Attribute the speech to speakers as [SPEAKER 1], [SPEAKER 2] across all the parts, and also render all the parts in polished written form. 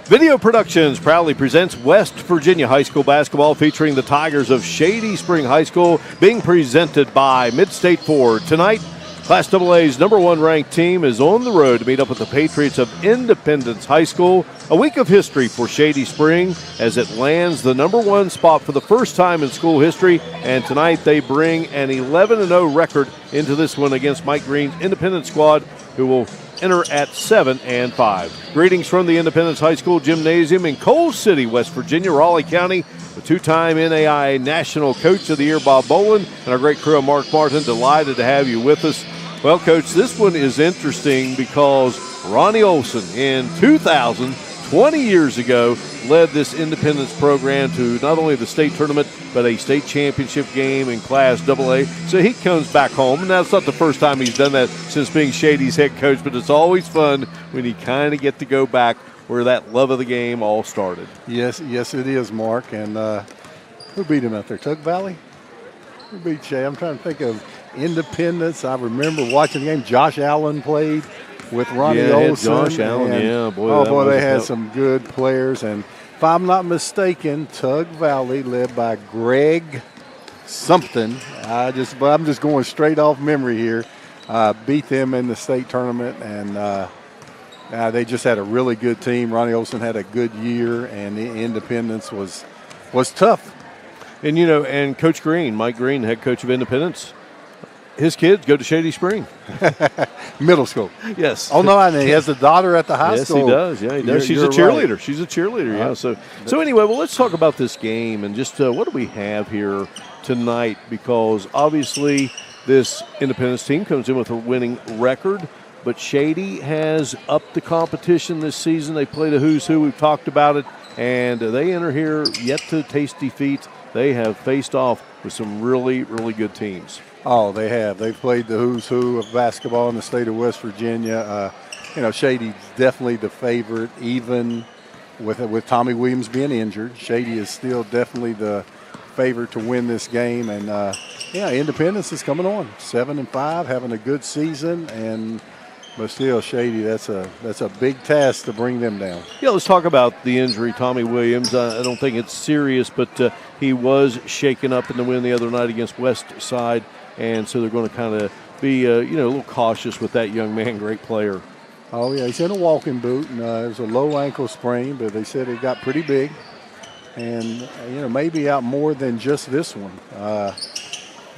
[SPEAKER 1] Video Productions proudly presents West Virginia High School basketball featuring the Tigers of Shady Spring High School, being presented by Midstate Ford. Tonight, Class AA's #1 ranked team is on the road to meet up with the Patriots of Independence High School. A week of history for Shady Spring as it lands the #1 spot for the first time in school history, and tonight they bring an 11-0 record into this one against Mike Green's Independence squad, who will enter at 7-5. Greetings from the Independence High School Gymnasium in Coal City, West Virginia, Raleigh County. The two-time NAIA National Coach of the Year, Bob Boland, and our great crew of Mark Martin. Delighted to have you with us. Well, Coach, this one is interesting because Ronnie Olson in 2000, 20 years ago, led this Independence program to not only the state tournament, but a state championship game in Class AA. So he comes back home, and that's not the first time he's done that since being Shady's head coach, but it's always fun when you kind of get to go back where that love of the game all started.
[SPEAKER 2] Yes, it is, Mark. And who beat him out there? Tug Valley? Who beat Shay? I'm trying to think of Independence. I remember watching the game. Josh Allen played with Ronnie Olson.
[SPEAKER 1] Josh Allen,
[SPEAKER 2] they had some good players. And if I'm not mistaken, Tug Valley, led by Greg something, I'm just going straight off memory here, beat them in the state tournament. And they just had a really good team. Ronnie Olson had a good year, and the Independence was tough.
[SPEAKER 1] And, and Coach Green, Mike Green, head coach of Independence, his kids go to Shady Spring.
[SPEAKER 2] Middle school.
[SPEAKER 1] Yes.
[SPEAKER 2] Oh, no, and he has a daughter at the high school.
[SPEAKER 1] Yes, he does. Yeah, he does. She's a cheerleader. Right. She's a cheerleader, yeah. So anyway, well, let's talk about this game and just what do we have here tonight, because obviously this Independence team comes in with a winning record, but Shady has upped the competition this season. They played a who's who. We've talked about it, and they enter here yet to taste defeat. They have faced off with some really, really good teams.
[SPEAKER 2] Oh, they have. They've played the who's who of basketball in the state of West Virginia. Shady's definitely the favorite, even with Tommy Williams being injured. Shady is still definitely the favorite to win this game. And, Independence is coming on, 7-5, having a good season. But still, Shady, that's a big task to bring them down.
[SPEAKER 1] Yeah, let's talk about the injury, Tommy Williams. I don't think it's serious, but he was shaken up in the win the other night against West Side, and so they're going to kind of be a little cautious with that young man. Great player.
[SPEAKER 2] Oh, yeah, he's in a walking boot, and it was a low ankle sprain, but they said it got pretty big, and, maybe out more than just this one.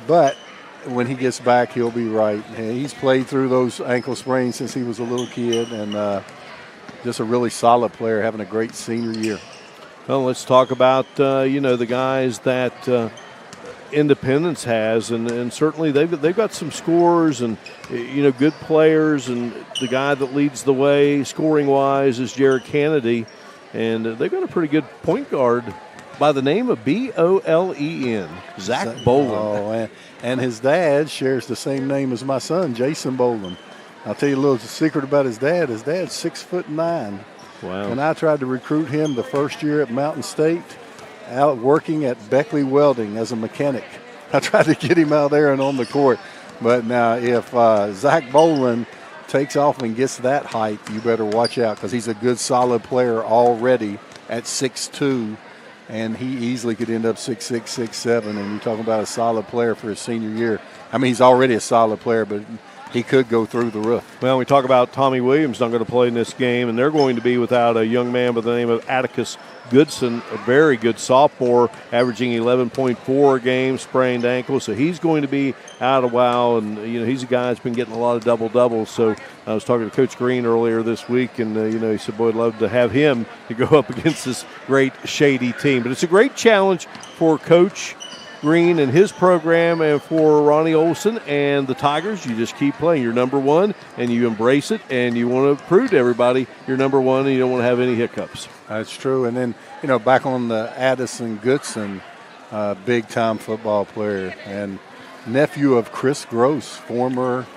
[SPEAKER 2] But when he gets back, he'll be right. And he's played through those ankle sprains since he was a little kid, and just a really solid player, having a great senior year.
[SPEAKER 1] Well, let's talk about, the guys that Independence has, and certainly they've got some scorers and, good players, and the guy that leads the way scoring-wise is Jared Kennedy, and they've got a pretty good point guard by the name of Bolen, Zach Boland.
[SPEAKER 2] Oh, and his dad shares the same name as my son, Jason Boland. I'll tell you a little secret about his dad. His dad's 6'9".
[SPEAKER 1] Wow.
[SPEAKER 2] And I tried to recruit him the first year at Mountain State, out working at Beckley Welding as a mechanic. I tried to get him out there and on the court. But now if Zach Boland takes off and gets that height, you better watch out, because he's a good, solid player already at 6'2". And he easily could end up 6'6", 6'7", and you're talking about a solid player for his senior year. I mean, he's already a solid player, but he could go through the roof.
[SPEAKER 1] Well, we talk about Tommy Williams not going to play in this game, and they're going to be without a young man by the name of Atticus Goodson, a very good sophomore, averaging 11.4 a game, sprained ankle. So he's going to be out a while, and, he's a guy that's been getting a lot of double-doubles. So I was talking to Coach Green earlier this week, and, he said, boy, I'd love to have him to go up against this great Shady team. But it's a great challenge for Coach Green and his program, and for Ronnie Olson and the Tigers. You just keep playing. You're #1, and you embrace it, and you want to prove to everybody you're #1, and you don't want to have any hiccups.
[SPEAKER 2] That's true. And then, back on the Addison Goodson, big-time football player, and nephew of Chris Gross, former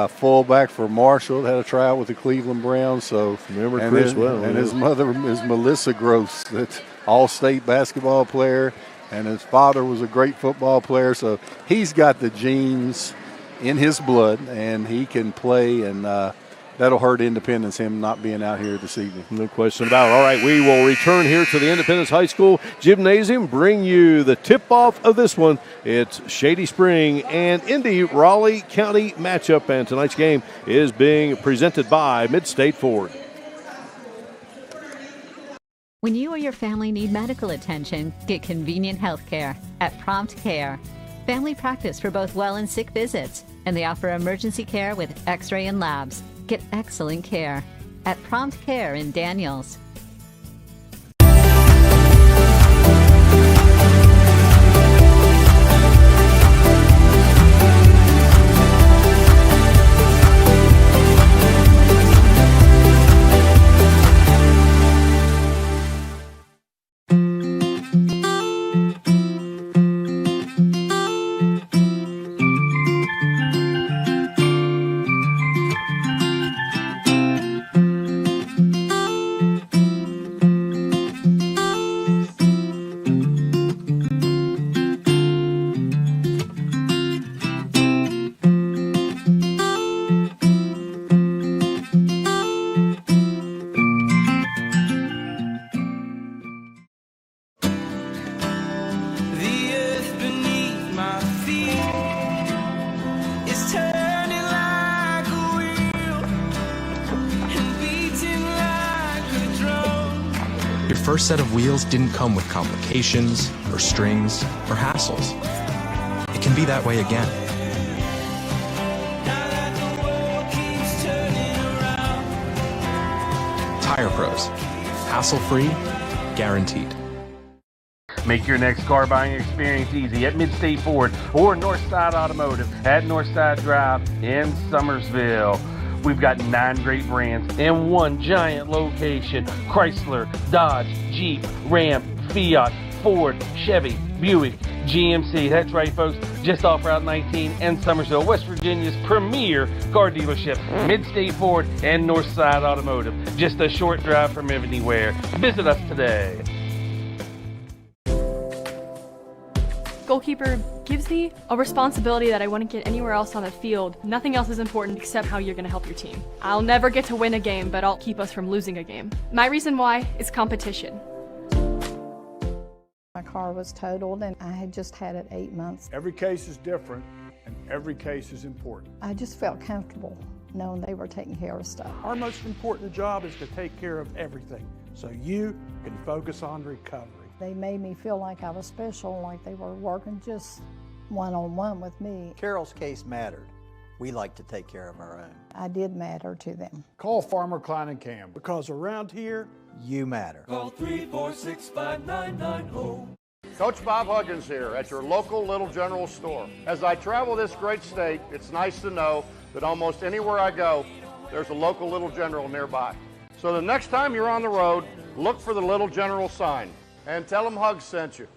[SPEAKER 2] fullback for Marshall, had a tryout with the Cleveland Browns. So
[SPEAKER 1] remember Chris well.
[SPEAKER 2] And his mother is Melissa Gross, that's all-state basketball player. And his father was a great football player, so he's got the genes in his blood, and he can play. And that'll hurt Independence, him not being out here this evening.
[SPEAKER 1] No question about it. All right, we will return here to the Independence High School Gymnasium, bring you the tip-off of this one. It's Shady Spring and Indy Raleigh County matchup, and tonight's game is being presented by Midstate Ford.
[SPEAKER 3] When you or your family need medical attention, get convenient health care at Prompt Care. Family practice for both well and sick visits, and they offer emergency care with x-ray and labs. Get excellent care at Prompt Care in Daniels.
[SPEAKER 4] First set of wheels didn't come with complications or strings or hassles. It can be that way again. Tire Pros. Hassle-free, guaranteed.
[SPEAKER 5] Make your next car buying experience easy at Midstate Ford or Northside Automotive at Northside Drive in Summersville. We've got 9 great brands in one giant location: Chrysler, Dodge, Jeep, Ram, Fiat, Ford, Chevy, Buick, GMC. That's right, folks, just off Route 19 in Summersville, West Virginia's premier car dealership. Midstate Ford and Northside Automotive, just a short drive from anywhere. Visit us today.
[SPEAKER 6] Goalkeeper gives me a responsibility that I wouldn't get anywhere else on the field. Nothing else is important except how you're going to help your team. I'll never get to win a game, but I'll keep us from losing a game. My reason why is competition.
[SPEAKER 7] My car was totaled and I had just had it 8 months.
[SPEAKER 8] Every case is different and every case is important.
[SPEAKER 7] I just felt comfortable knowing they were taking care of stuff.
[SPEAKER 8] Our most important job is to take care of everything so you can focus on recovery.
[SPEAKER 7] They made me feel like I was special, like they were working just one-on-one with me.
[SPEAKER 9] Carol's case mattered. We like to take care of our own.
[SPEAKER 7] I did matter to them.
[SPEAKER 8] Call Farmer Klein and Cam, because around here,
[SPEAKER 9] you matter.
[SPEAKER 10] Call 346-5990.
[SPEAKER 11] Coach Bob Huggins here at your local Little General store. As I travel this great state, it's nice to know that almost anywhere I go, there's a local Little General nearby. So the next time you're on the road, look for the Little General sign and tell them Hugs sent you.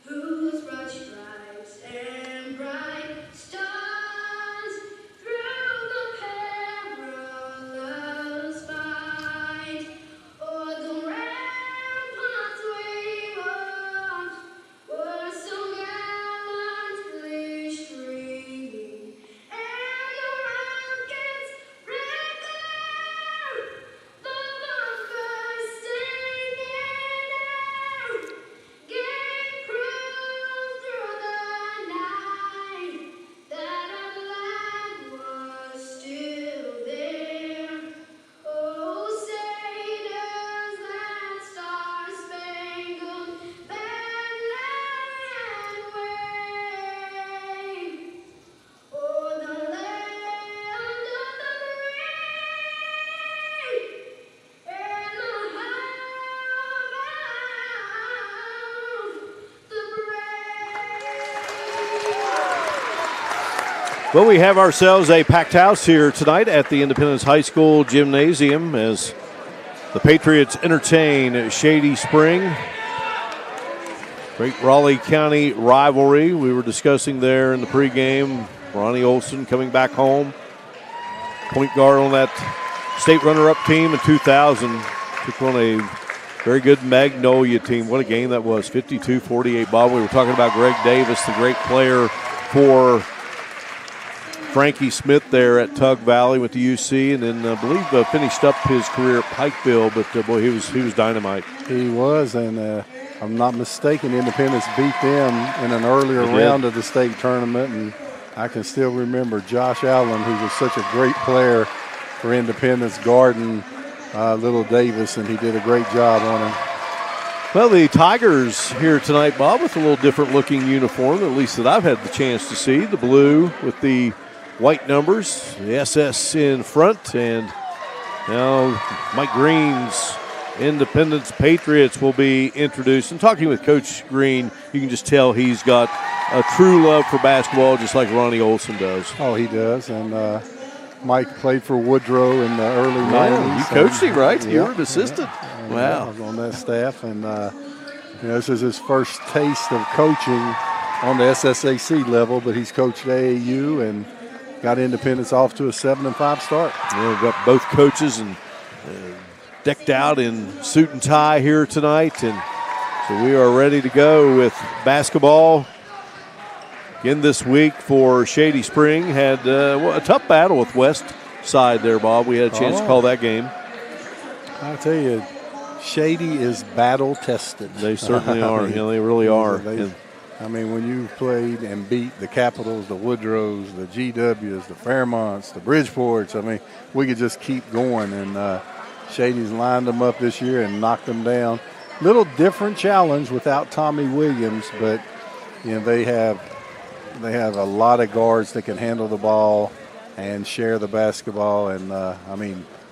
[SPEAKER 10] Whose broad stripes and bright stars through the perilous fight, o'er the ramparts we watched, were so gallantly streaming, and the rockets red glare, the bunkers singing out, gave proof through the night that our flag was still there. Oh, say does that star-spangled banner wave o'er the land of the brave and the home of the brave.
[SPEAKER 1] Well, we have ourselves a packed house here tonight at the Independence High School Gymnasium as the Patriots entertain Shady Spring. Great Raleigh County rivalry we were discussing there in the pregame. Ronnie Olson coming back home. Point guard on that state runner-up team in 2000. Took on a very good Magnolia team. What a game that was, 52-48. Bob, we were talking about Greg Davis, the great player for Frankie Smith there at Tug Valley with the UC, and then I believe finished up his career at Pikeville. But boy, he was dynamite.
[SPEAKER 2] He was, and I'm not mistaken, Independence beat them in an earlier round of the state tournament, and I can still remember Josh Allen, who was such a great player for Independence, guarding Little Davis, and he did a great job on him.
[SPEAKER 1] Well, the Tigers here tonight, Bob, with a little different looking uniform, at least that I've had the chance to see. The blue with the white numbers, the SS in front, and now Mike Green's Independence Patriots will be introduced. And talking with Coach Green, you can just tell he's got a true love for basketball, just like Ronnie Olson does.
[SPEAKER 2] Oh, he does, and Mike played for Woodrow in the early 90s.
[SPEAKER 1] You coached him, right? You were an assistant. Wow.
[SPEAKER 2] I was on that staff, and this is his first taste of coaching on the SSAC level, but he's coached AAU and got Independence off to a 7-5 start.
[SPEAKER 1] Yeah, we've got both coaches and decked out in suit and tie here tonight, and so we are ready to go with basketball. Again this week for Shady Spring. Had a tough battle with West Side there, Bob. We had a chance to call that game.
[SPEAKER 2] I'll tell you, Shady is battle tested.
[SPEAKER 1] They certainly are. They really are.
[SPEAKER 2] I mean, when you played and beat the Capitals, the Woodrows, the GWs, the Fairmonts, the Bridgeports, I mean, we could just keep going. And Shady's lined them up this year and knocked them down. Little different challenge without Tommy Williams, but they have a lot of guards that can handle the ball and share the basketball. And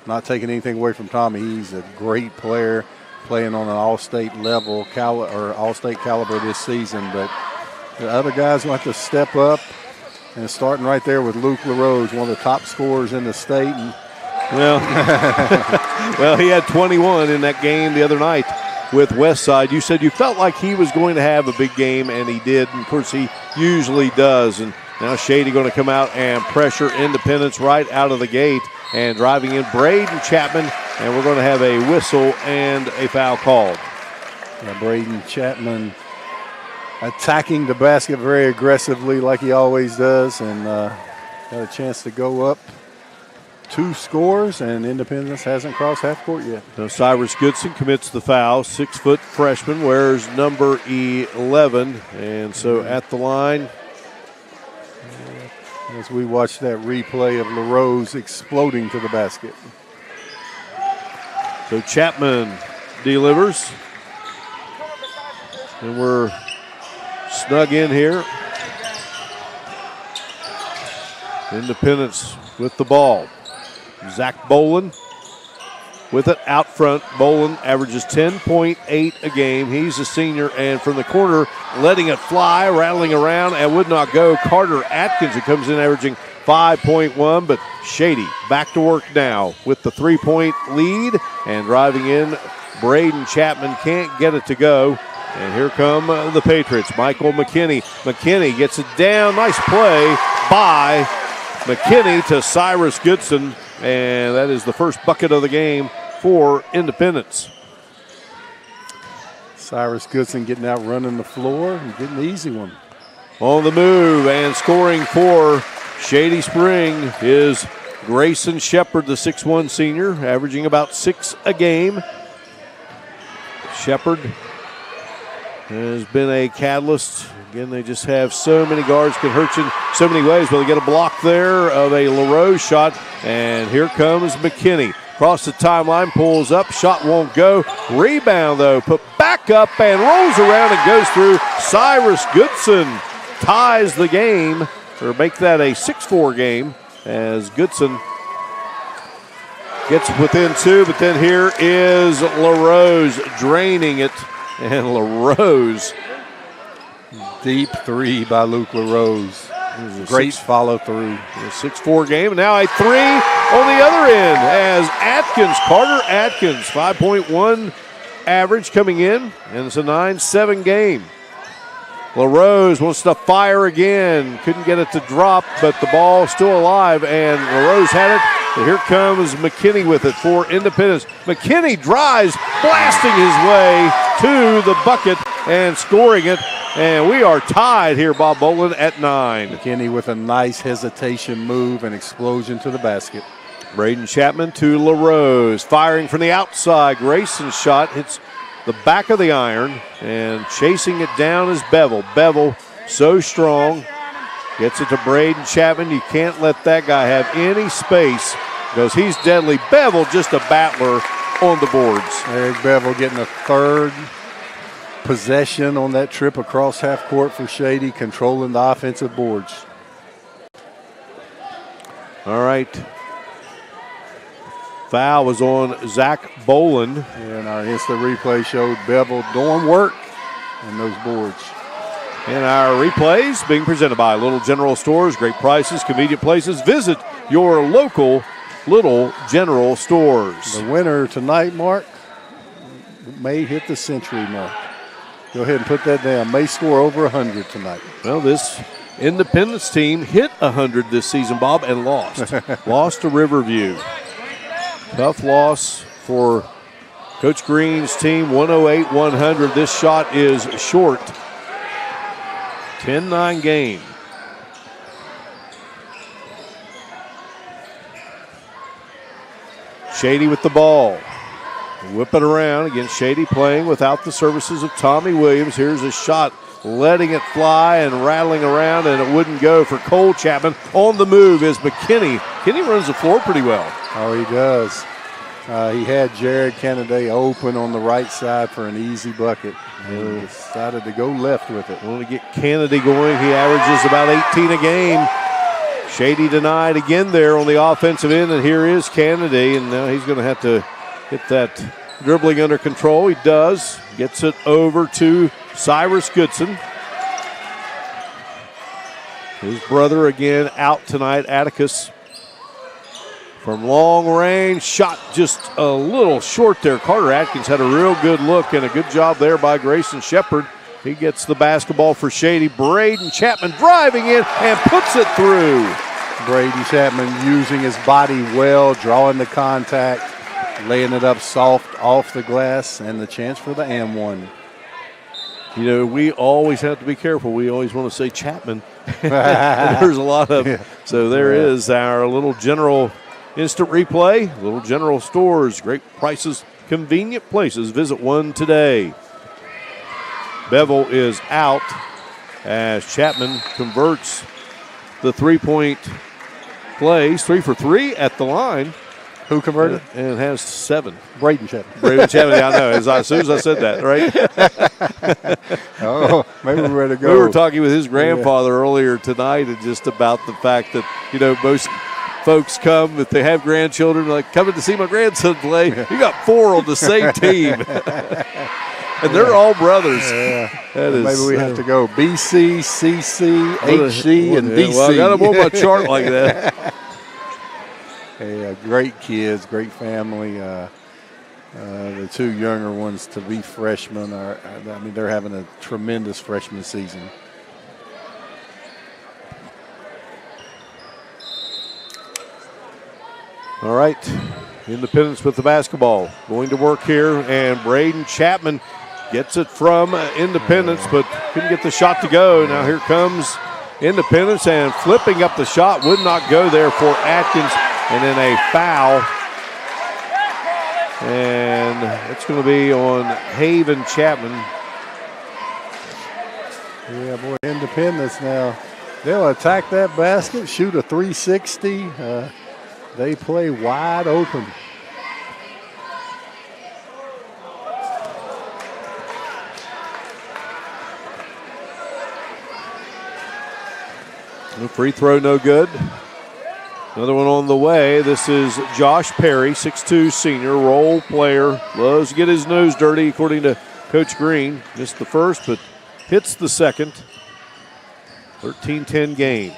[SPEAKER 2] not taking anything away from Tommy, he's a great player, playing on an all-state level or all-state caliber this season. But the other guys want to step up, and starting right there with Luke LaRose, one of the top scorers in the state. And
[SPEAKER 1] well, he had 21 in that game the other night with Westside. You said you felt like he was going to have a big game, and he did. And of course, he usually does. And now Shady going to come out and pressure Independence right out of the gate. And driving in Braden Chapman, and we're going to have a whistle and a foul called.
[SPEAKER 2] Braden Chapman attacking the basket very aggressively like he always does, and got a chance to go up 2 scores, and Independence hasn't crossed half court yet.
[SPEAKER 1] So Cyrus Goodson commits the foul. 6-foot freshman, wears number 11, and so at the line.
[SPEAKER 2] As we watch that replay of LaRose exploding to the basket.
[SPEAKER 1] So Chapman delivers. And we're snug in here. Independence with the ball. Zach Bolin with it out front. Bolin averages 10.8 a game. He's a senior, and from the corner, letting it fly, rattling around, and would not go. Carter Atkins, who comes in averaging 5.1, but Shady back to work now with the 3-point lead, and driving in, Braden Chapman can't get it to go. And here come the Patriots. Michael McKinney. McKinney gets it down. Nice play by McKinney to Cyrus Goodson, and that is the first bucket of the game for Independence.
[SPEAKER 2] Cyrus Goodson getting out, running the floor, and getting the easy one.
[SPEAKER 1] On the move and scoring for Shady Spring is Grayson Shepard, the 6'1 senior, averaging about 6 a game. Shepard has been a catalyst. Again, they just have so many guards, can hurt you in so many ways. Well, they get a block there of a LaRose shot, and here comes McKinney. Across the timeline, pulls up, shot won't go. Rebound, though, put back up and rolls around and goes through. Cyrus Goodson ties the game, or make that a 6-4 game, as Goodson gets within 2, but then here is LaRose draining it, and LaRose.
[SPEAKER 2] Deep 3 by Luke LaRose. Great follow through.
[SPEAKER 1] A 6-4 game. Now a 3 on the other end as Carter Atkins, 5.1 average coming in, and it's a 9-7 game. LaRose wants to fire again. Couldn't get it to drop, but the ball still alive, and LaRose had it. And here comes McKinney with it for Independence. McKinney drives, blasting his way to the bucket and scoring it And we are tied here, Bob Bolin, at 9.
[SPEAKER 2] McKinney with a nice hesitation move and explosion to the basket.
[SPEAKER 1] Braden Chapman to LaRose. Firing from the outside. Grayson's shot hits the back of the iron. And chasing it down is Bevel. Bevel so strong. Gets it to Braden Chapman. You can't let that guy have any space because he's deadly. Bevel just a battler on the boards.
[SPEAKER 2] Eric Bevel getting a third possession on that trip across half court for Shady, controlling the offensive boards.
[SPEAKER 1] All right. Foul was on Zach Boland.
[SPEAKER 2] And our instant replay showed Bevel doing work on those boards.
[SPEAKER 1] And our replays being presented by Little General Stores. Great prices, convenient places. Visit your local Little General Stores.
[SPEAKER 2] The winner tonight, Mark, may hit the century mark. Go ahead and put that down. May score over 100 tonight.
[SPEAKER 1] Well, this Independence team hit 100 this season, Bob, and lost. Lost to Riverview. Tough loss for Coach Green's team, 108-100. This shot is short. 10-9 game. Shady with the ball. Whip it around. Again, Shady playing without the services of Tommy Williams. Here's a shot, letting it fly and rattling around, and it wouldn't go for Cole Chapman. On the move is McKinney. McKinney runs the floor pretty well.
[SPEAKER 2] Oh, he does. He had Jared Kennedy open on the right side for an easy bucket. And he decided to go left with it.
[SPEAKER 1] Want to get Kennedy going. He averages about 18 a game. Shady denied again there on the offensive end, and here is Kennedy, and now he's going to have to get that dribbling under control. He does. Gets it over to Cyrus Goodson. His brother again out tonight, Atticus. From long range, shot just a little short there. Carter Atkins had a real good look and a good job there by Grayson Shepard. He gets the basketball for Shady. Braden Chapman driving in and puts it through.
[SPEAKER 2] Braden Chapman using his body well, drawing the contact, laying it up soft off the glass, and the chance for the and one.
[SPEAKER 1] You know, we always have to be careful. We always want to say Chapman. There's a lot of them. So there is our Little General instant replay. Little General Stores, great prices, convenient places. Visit one today. Bevel is out as Chapman converts the three-point plays. 3 for 3 at the line.
[SPEAKER 2] Who converted?
[SPEAKER 1] And has 7.
[SPEAKER 2] Braden Chapman.
[SPEAKER 1] Braden Chapman, I know. As soon as I said that, right?
[SPEAKER 2] Oh, maybe we're ready to go.
[SPEAKER 1] We were talking with his grandfather earlier tonight and just about the fact that, you know, most folks come, if they have grandchildren, like coming to see my grandson play. You got 4 on the same team. And they're all brothers.
[SPEAKER 2] Yeah.
[SPEAKER 1] Maybe
[SPEAKER 2] we have to go BC, CC, HC, and DC.
[SPEAKER 1] Well, I got them on my chart like that.
[SPEAKER 2] Hey, great kids, great family. The 2 younger ones to be freshmen they're having a tremendous freshman season.
[SPEAKER 1] All right, Independence with the basketball. Going to work here, and Braden Chapman gets it from Independence, but couldn't get the shot to go. Now here comes Independence, and flipping up the shot would not go there for Atkins, and then a foul. And it's going to be on Haven Chapman.
[SPEAKER 2] Yeah, boy, Independence now. They'll attack that basket, shoot a 360. They play wide open.
[SPEAKER 1] The free throw no good. Another one on the way. This is Josh Perry, 6'2", senior, role player. Loves to get his nose dirty, according to Coach Green. Missed the first, but hits the second. 13-10 game.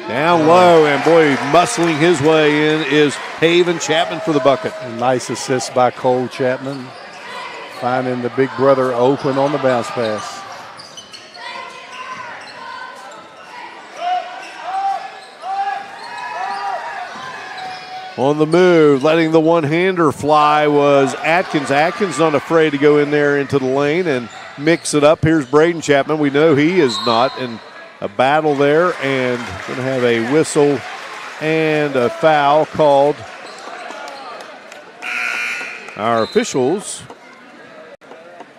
[SPEAKER 1] Down low, and boy, muscling his way in is Haven Chapman for the bucket.
[SPEAKER 2] A nice assist by Cole Chapman, finding the big brother open on the bounce pass.
[SPEAKER 1] On the move, letting the one-hander fly was Atkins. Atkins not afraid to go in there into the lane, and mix it up. Here's Braden Chapman. We know he is not in a battle there, and going to have a whistle and a foul called. Our officials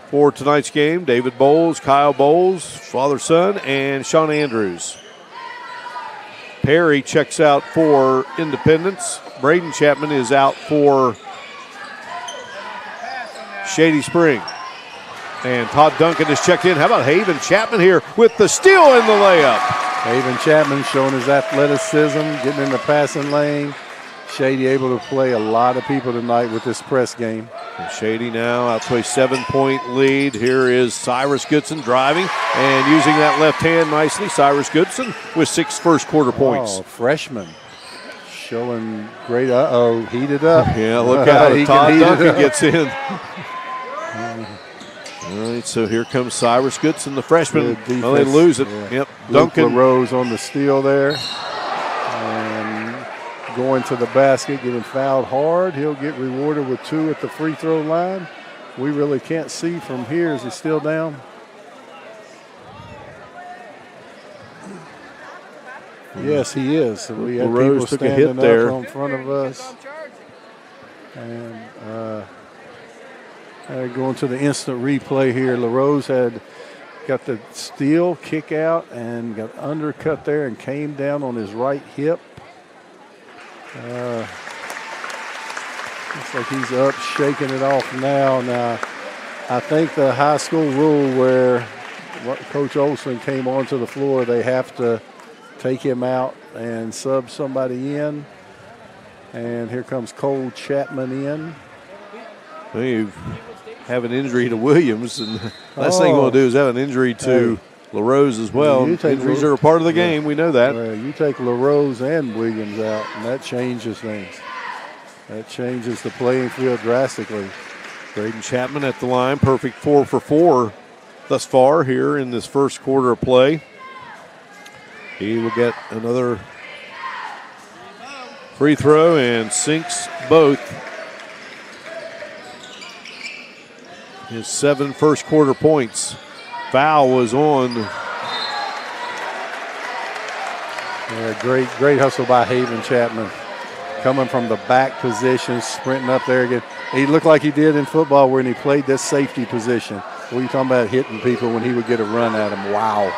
[SPEAKER 1] for tonight's game, David Bowles, Kyle Bowles, father-son, and Sean Andrews. Perry checks out for Independence. Braden Chapman is out for Shady Spring. And Todd Duncan has checked in. How about Haven Chapman here with the steal and the layup?
[SPEAKER 2] Haven Chapman showing his athleticism, getting in the passing lane. Shady able to play a lot of people tonight with this press game.
[SPEAKER 1] And Shady now out to a 7-point lead. Here is Cyrus Goodson driving and using that left hand nicely. Cyrus Goodson with 6 first-quarter points.
[SPEAKER 2] Oh, freshman. Showing great, heated up.
[SPEAKER 1] Yeah, look out. Todd Duncan gets in. All right, so here comes Cyrus Goodson, the freshman. Well, they lose it.
[SPEAKER 2] Yeah.
[SPEAKER 1] Yep,
[SPEAKER 2] Duncan LaRose on the steal there. And going to the basket, getting fouled hard. He'll get rewarded with 2 at the free throw line. We really can't see from here. Is he still down? Yes, he is. So we had people
[SPEAKER 1] took a
[SPEAKER 2] standing
[SPEAKER 1] hit there
[SPEAKER 2] up in front of us. And going to the instant replay here. LaRose had got the steal, kick out, and got undercut there and came down on his right hip. Looks like he's up, shaking it off now. Now, I think the high school rule where Coach Olson came onto the floor, they have to take him out and sub somebody in. And here comes Cole Chapman in.
[SPEAKER 1] Well, you have an injury to Williams, and the last thing you want to do is have an injury to LaRose as well. Injuries are a part of the game. We know that.
[SPEAKER 2] You take LaRose and Williams out, and that changes things. That changes the playing field drastically.
[SPEAKER 1] Braden Chapman at the line, perfect 4 for 4 thus far here in this first quarter of play. He will get another free throw and sinks both. His 7 first quarter points. Foul was on.
[SPEAKER 2] Yeah, great hustle by Haven Chapman. Coming from the back position, sprinting up there again. He looked like he did in football when he played this safety position. What are you talking about hitting people when he would get a run at him? Wow.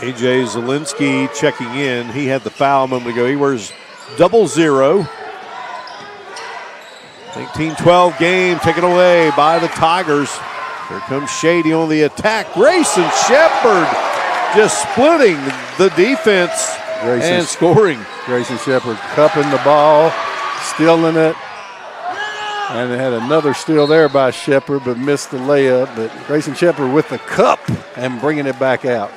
[SPEAKER 1] A.J. Zielinski checking in. He had the foul a moment ago. He wears 00. 19-12 game taken away by the Tigers. Here comes Shady on the attack. Grayson Shepard just splitting the defense and scoring.
[SPEAKER 2] Grayson Shepard cupping the ball, stealing it. And they had another steal there by Shepard, but missed the layup. But Grayson Shepard with the cup and bringing it back out.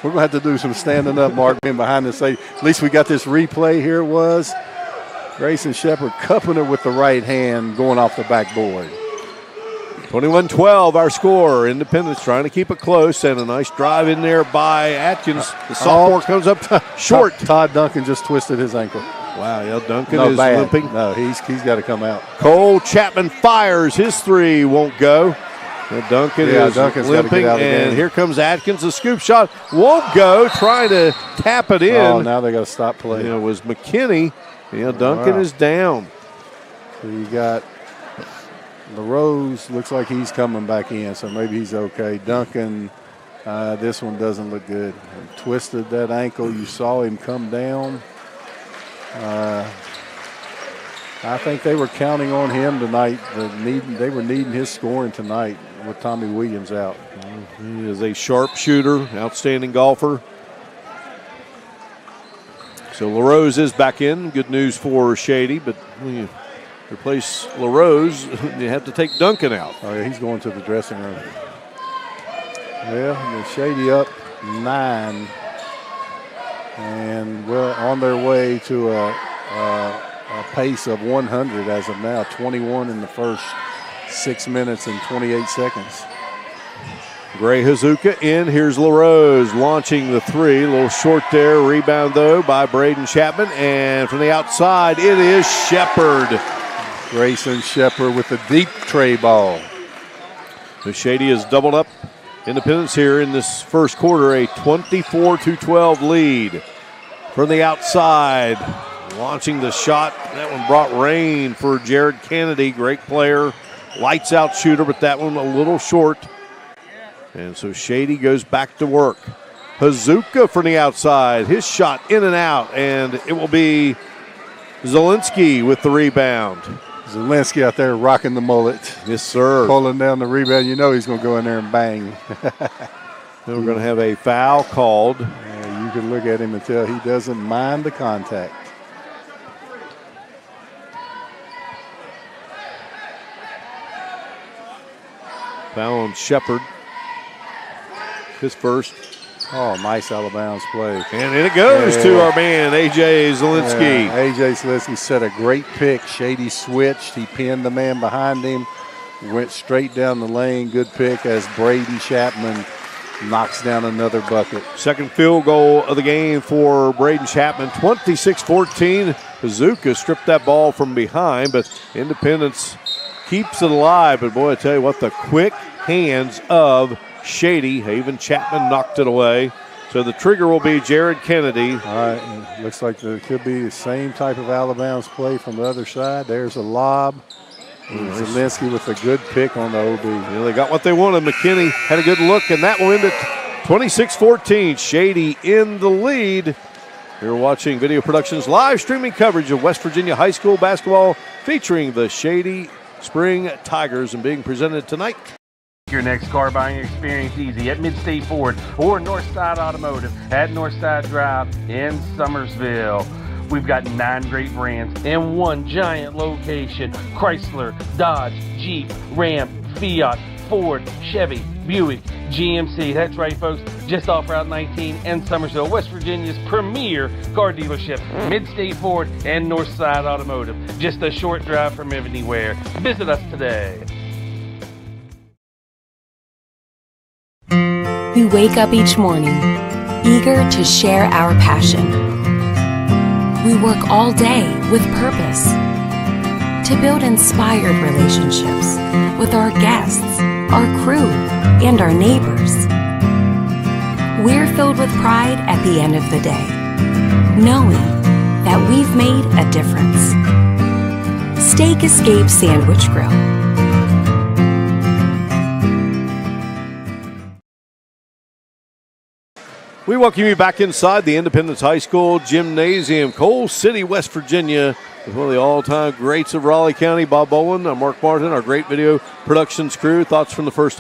[SPEAKER 2] We're going to have to do some standing up, Mark, being behind the stage. At least we got this replay here. It was Grayson Shepard cupping it with the right hand, going off the backboard.
[SPEAKER 1] 21-12, our score. Independence trying to keep it close, and a nice drive in there by Atkins. The sophomore comes up short.
[SPEAKER 2] Todd Duncan just twisted his ankle.
[SPEAKER 1] Wow, yeah, Duncan is limping.
[SPEAKER 2] No, he's got to come out.
[SPEAKER 1] Cole Chapman fires. His 3 won't go. Duncan is limping, and here comes Atkins. The scoop shot won't go, trying to tap it in.
[SPEAKER 2] Oh, now they got to stop playing.
[SPEAKER 1] It was McKinney. Duncan is down.
[SPEAKER 2] So you got LaRose, looks like he's coming back in, so maybe he's okay. Duncan, this one doesn't look good. He twisted that ankle. You saw him come down. I think they were counting on him tonight. They were needing his scoring tonight with Tommy Williams out.
[SPEAKER 1] He is a sharp shooter, outstanding golfer. So LaRose is back in. Good news for Shady, but when you replace LaRose, you have to take Duncan out.
[SPEAKER 2] Oh, yeah, he's going to the dressing room. Well, Shady up 9, and we're on their way to a pace of 100 as of now, 21 in the first 6 minutes and 28 seconds.
[SPEAKER 1] Gray Hazuka in. Here's LaRose launching the 3. A little short there. Rebound, though, by Braden Chapman. And from the outside, it is Shepard.
[SPEAKER 2] Grayson Shepard with the deep tray ball.
[SPEAKER 1] The Shady has doubled up Independence here in this first quarter, a 24-12 lead. From the outside, launching the shot. That one brought rain for Jared Kennedy, great player. Lights out shooter, but that one a little short. And so Shady goes back to work. Hazuka from the outside, his shot in and out, and it will be Zielinski with the rebound.
[SPEAKER 2] Zielinski out there rocking the mullet.
[SPEAKER 1] Yes, sir.
[SPEAKER 2] Pulling down the rebound. You know he's going to go in there and bang.
[SPEAKER 1] Then we're going to have a foul called.
[SPEAKER 2] You can look at him and tell he doesn't mind the contact.
[SPEAKER 1] Foul on Shepard. His first.
[SPEAKER 2] Oh, nice out-of-bounds play.
[SPEAKER 1] And in it goes to our man, A.J. Zielinski.
[SPEAKER 2] A.J. Zielinski set a great pick. Shady switched. He pinned the man behind him. Went straight down the lane. Good pick as Braden Chapman knocks down another bucket.
[SPEAKER 1] Second field goal of the game for Braden Chapman. 26-14. Hazuka stripped that ball from behind, but Independence keeps it alive. But boy, I tell you what, the quick hands of Shady. Haven Chapman knocked it away. So the trigger will be Jared Kennedy.
[SPEAKER 2] All right, looks like there could be the same type of out-of-bounds play from the other side. There's a lob. Zielinski with a good pick on the OB.
[SPEAKER 1] Yeah, they got what they wanted. McKinney had a good look, and that will end it 26-14. Shady in the lead. You're watching Video Productions live streaming coverage of West Virginia High School basketball featuring the Shady Spring Tigers and being presented tonight.
[SPEAKER 5] Your next car buying experience easy at Mid-State Ford or Northside Automotive at Northside Drive in Summersville. We've got 9 great brands in one giant location. Chrysler, Dodge, Jeep, Ram, Fiat, Ford, Chevy, Buick, GMC. That's right, folks. Just off Route 19 and Summersville, West Virginia's premier car dealership. Mid-State Ford and Northside Automotive. Just a short drive from anywhere. Visit us today.
[SPEAKER 12] We wake up each morning, eager to share our passion. We work all day with purpose to build inspired relationships with our guests, our crew, and our neighbors. We're filled with pride at the end of the day, knowing that we've made a difference. Steak Escape Sandwich Grill.
[SPEAKER 1] We welcome you back inside the Independence High School Gymnasium, Coal City, West Virginia, with one of the all-time greats of Raleigh County, Bob Bowen. I'm Mark Martin, our great video productions crew. Thoughts from the first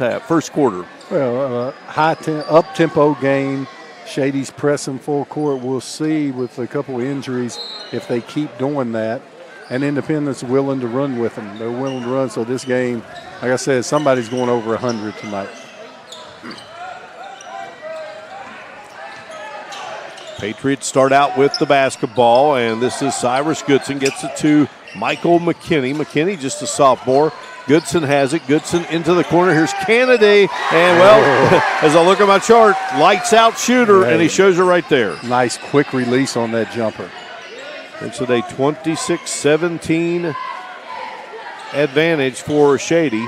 [SPEAKER 1] quarter?
[SPEAKER 2] Well, up-tempo game. Shady's pressing full court. We'll see with a couple of injuries if they keep doing that. And Independence willing to run with them. They're willing to run. So this game, like I said, somebody's going over 100 tonight.
[SPEAKER 1] Patriots start out with the basketball, and this is Cyrus Goodson, gets it to Michael McKinney. McKinney just a sophomore. Goodson has it. Goodson into the corner. Here's Kennedy. And, well, as I look at my chart, lights out shooter, and he shows it right there.
[SPEAKER 2] Nice quick release on that jumper.
[SPEAKER 1] It's a 26-17 advantage for Shady.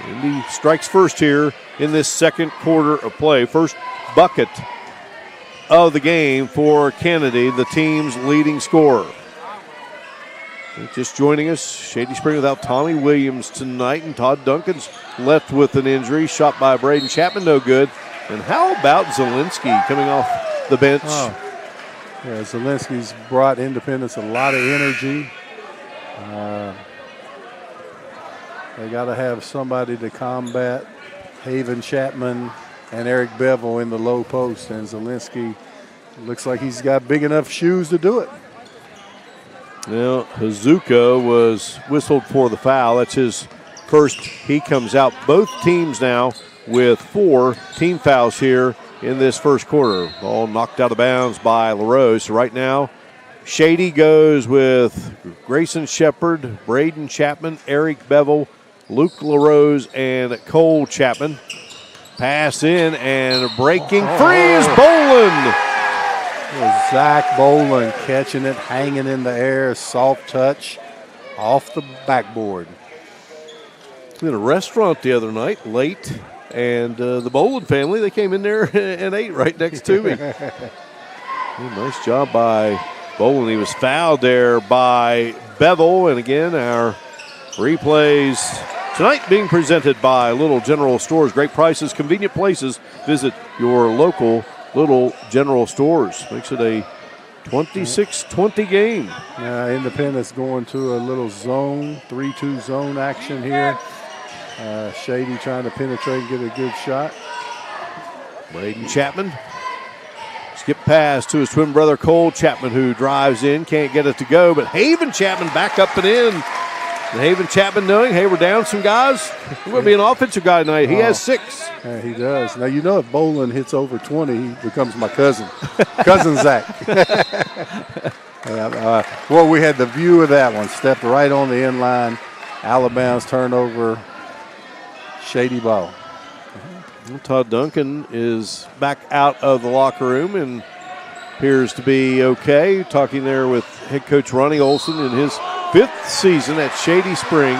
[SPEAKER 1] Indy strikes first here in this second quarter of play. First bucket of the game for Kennedy, the team's leading scorer. Just joining us, Shady Spring without Tommy Williams tonight, and Todd Duncan's left with an injury. Shot by Braden Chapman, no good. And how about Zielinski coming off the bench?
[SPEAKER 2] Yeah, Zielinski's brought Independence a lot of energy. They got to have somebody to combat Haven Chapman and Eric Bevel in the low post, and Zielinski looks like he's got big enough shoes to do it.
[SPEAKER 1] Now, Hazuka was whistled for the foul. That's his first. He comes out. Both teams now with 4 team fouls here in this first quarter. Ball knocked out of bounds by LaRose. So right now, Shady goes with Grayson Shepard, Braden Chapman, Eric Bevel, Luke LaRose, and Cole Chapman. Pass in, and breaking free is Boland.
[SPEAKER 2] Zach Boland catching it, hanging in the air, soft touch off the backboard.
[SPEAKER 1] in a restaurant the other night, late, and the Boland family, they came in there and ate right next to me. Nice job by Boland. He was fouled there by Bevel, and again, our replays tonight being presented by Little General Stores. Great prices, convenient places. Visit your local Little General Stores. Makes it a 26-20 game.
[SPEAKER 2] Now Independence going to a little zone, 3-2 zone action here. Shady trying to penetrate and get a good shot.
[SPEAKER 1] Braden Chapman. Skip pass to his twin brother Cole Chapman, who drives in, can't get it to go, but Haven Chapman back up and in. And Haven Chapman knowing, hey, we're down some guys. We're going to be an offensive guy tonight. He has 6.
[SPEAKER 2] Yeah, he does. Now, you know, if Boland hits over 20, he becomes my cousin. Cousin Zach. Well, we had the view of that one. Stepped right on the end line. Alabama's turnover. Shady ball.
[SPEAKER 1] Todd Duncan is back out of the locker room and appears to be okay. Talking there with head coach Ronnie Olson in his 5th season at Shady Spring.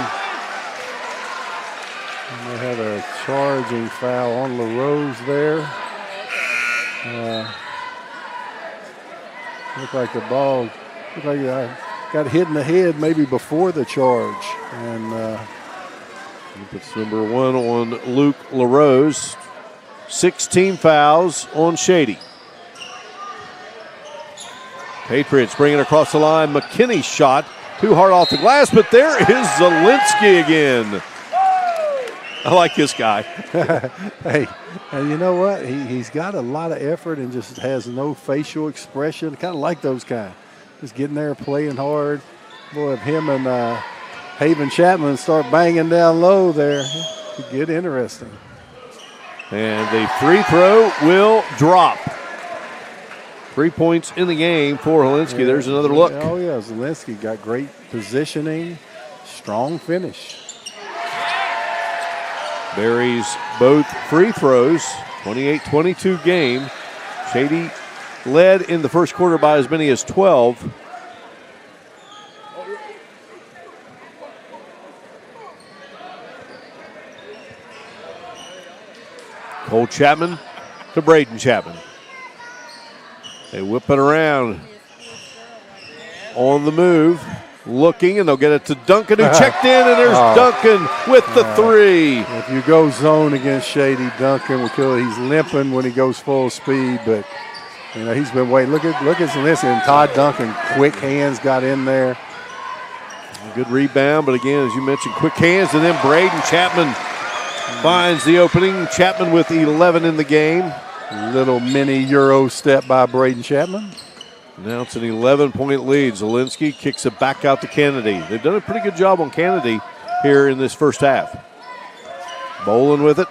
[SPEAKER 2] And they had a charging foul on LaRose there. Looked like the ball got hit in the head maybe before the charge. And
[SPEAKER 1] he puts number 1 on Luke LaRose. 16 fouls on Shady. Patriots bringing it across the line. McKinney's shot. Too hard off the glass, but there is Zielinski again. I like this guy.
[SPEAKER 2] Hey, and you know what? He's got a lot of effort and just has no facial expression. Kind of like those guys. Just getting there, playing hard. Boy, if him and Haven Chapman start banging down low there, it could get interesting.
[SPEAKER 1] And the free throw will drop. 3 points in the game for Zielinski. There's another look.
[SPEAKER 2] Oh, yeah, Zielinski got great positioning, strong finish.
[SPEAKER 1] Buries both free throws, 28-22 game. Shady led in the first quarter by as many as 12. Cole Chapman to Braden Chapman. They whip it around. On the move, looking, and they'll get it to Duncan, who checked in, and there's Duncan with the 3.
[SPEAKER 2] If you go zone against Shady, Duncan will kill it. He's limping when he goes full speed, but you know he's been waiting. Look at this, and Todd Duncan, quick hands, got in there.
[SPEAKER 1] Good rebound, but again, as you mentioned, quick hands, and then Braden Chapman finds the opening. Chapman with 11 in the game.
[SPEAKER 2] Little mini Euro step by Braden Chapman.
[SPEAKER 1] Now it's an 11-point lead. Zielinski kicks it back out to Kennedy. They've done a pretty good job on Kennedy here in this first half. Boland with it.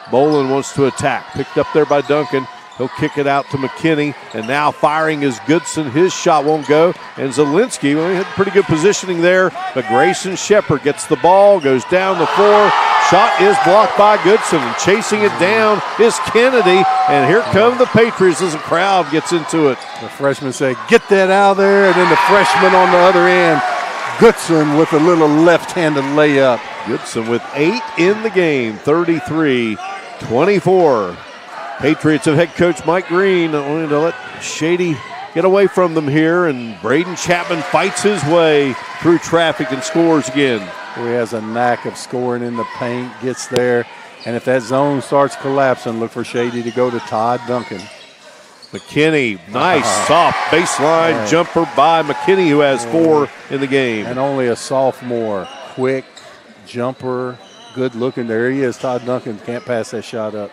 [SPEAKER 1] Boland wants to attack. Picked up there by Duncan. He'll kick it out to McKinney, and now firing is Goodson. His shot won't go. And Zielinski, well, he had pretty good positioning there, but Grayson Shepard gets the ball, goes down the floor. Shot is blocked by Goodson, and chasing it down is Kennedy. And here come the Patriots as the crowd gets into it.
[SPEAKER 2] The freshman said, get that out of there, and then the freshman on the other end, Goodson with a little left-handed layup.
[SPEAKER 1] Goodson with 8 in the game, 33-24. Patriots of head coach Mike Green wanting to let Shady get away from them here, and Braden Chapman fights his way through traffic and scores again.
[SPEAKER 2] He has a knack of scoring in the paint, gets there, and if that zone starts collapsing, look for Shady to go to Todd Duncan.
[SPEAKER 1] McKinney, nice soft baseline jumper by McKinney, who has 4 in the game.
[SPEAKER 2] And only a sophomore. Quick jumper, good looking. There he is. Todd Duncan can't pass that shot up.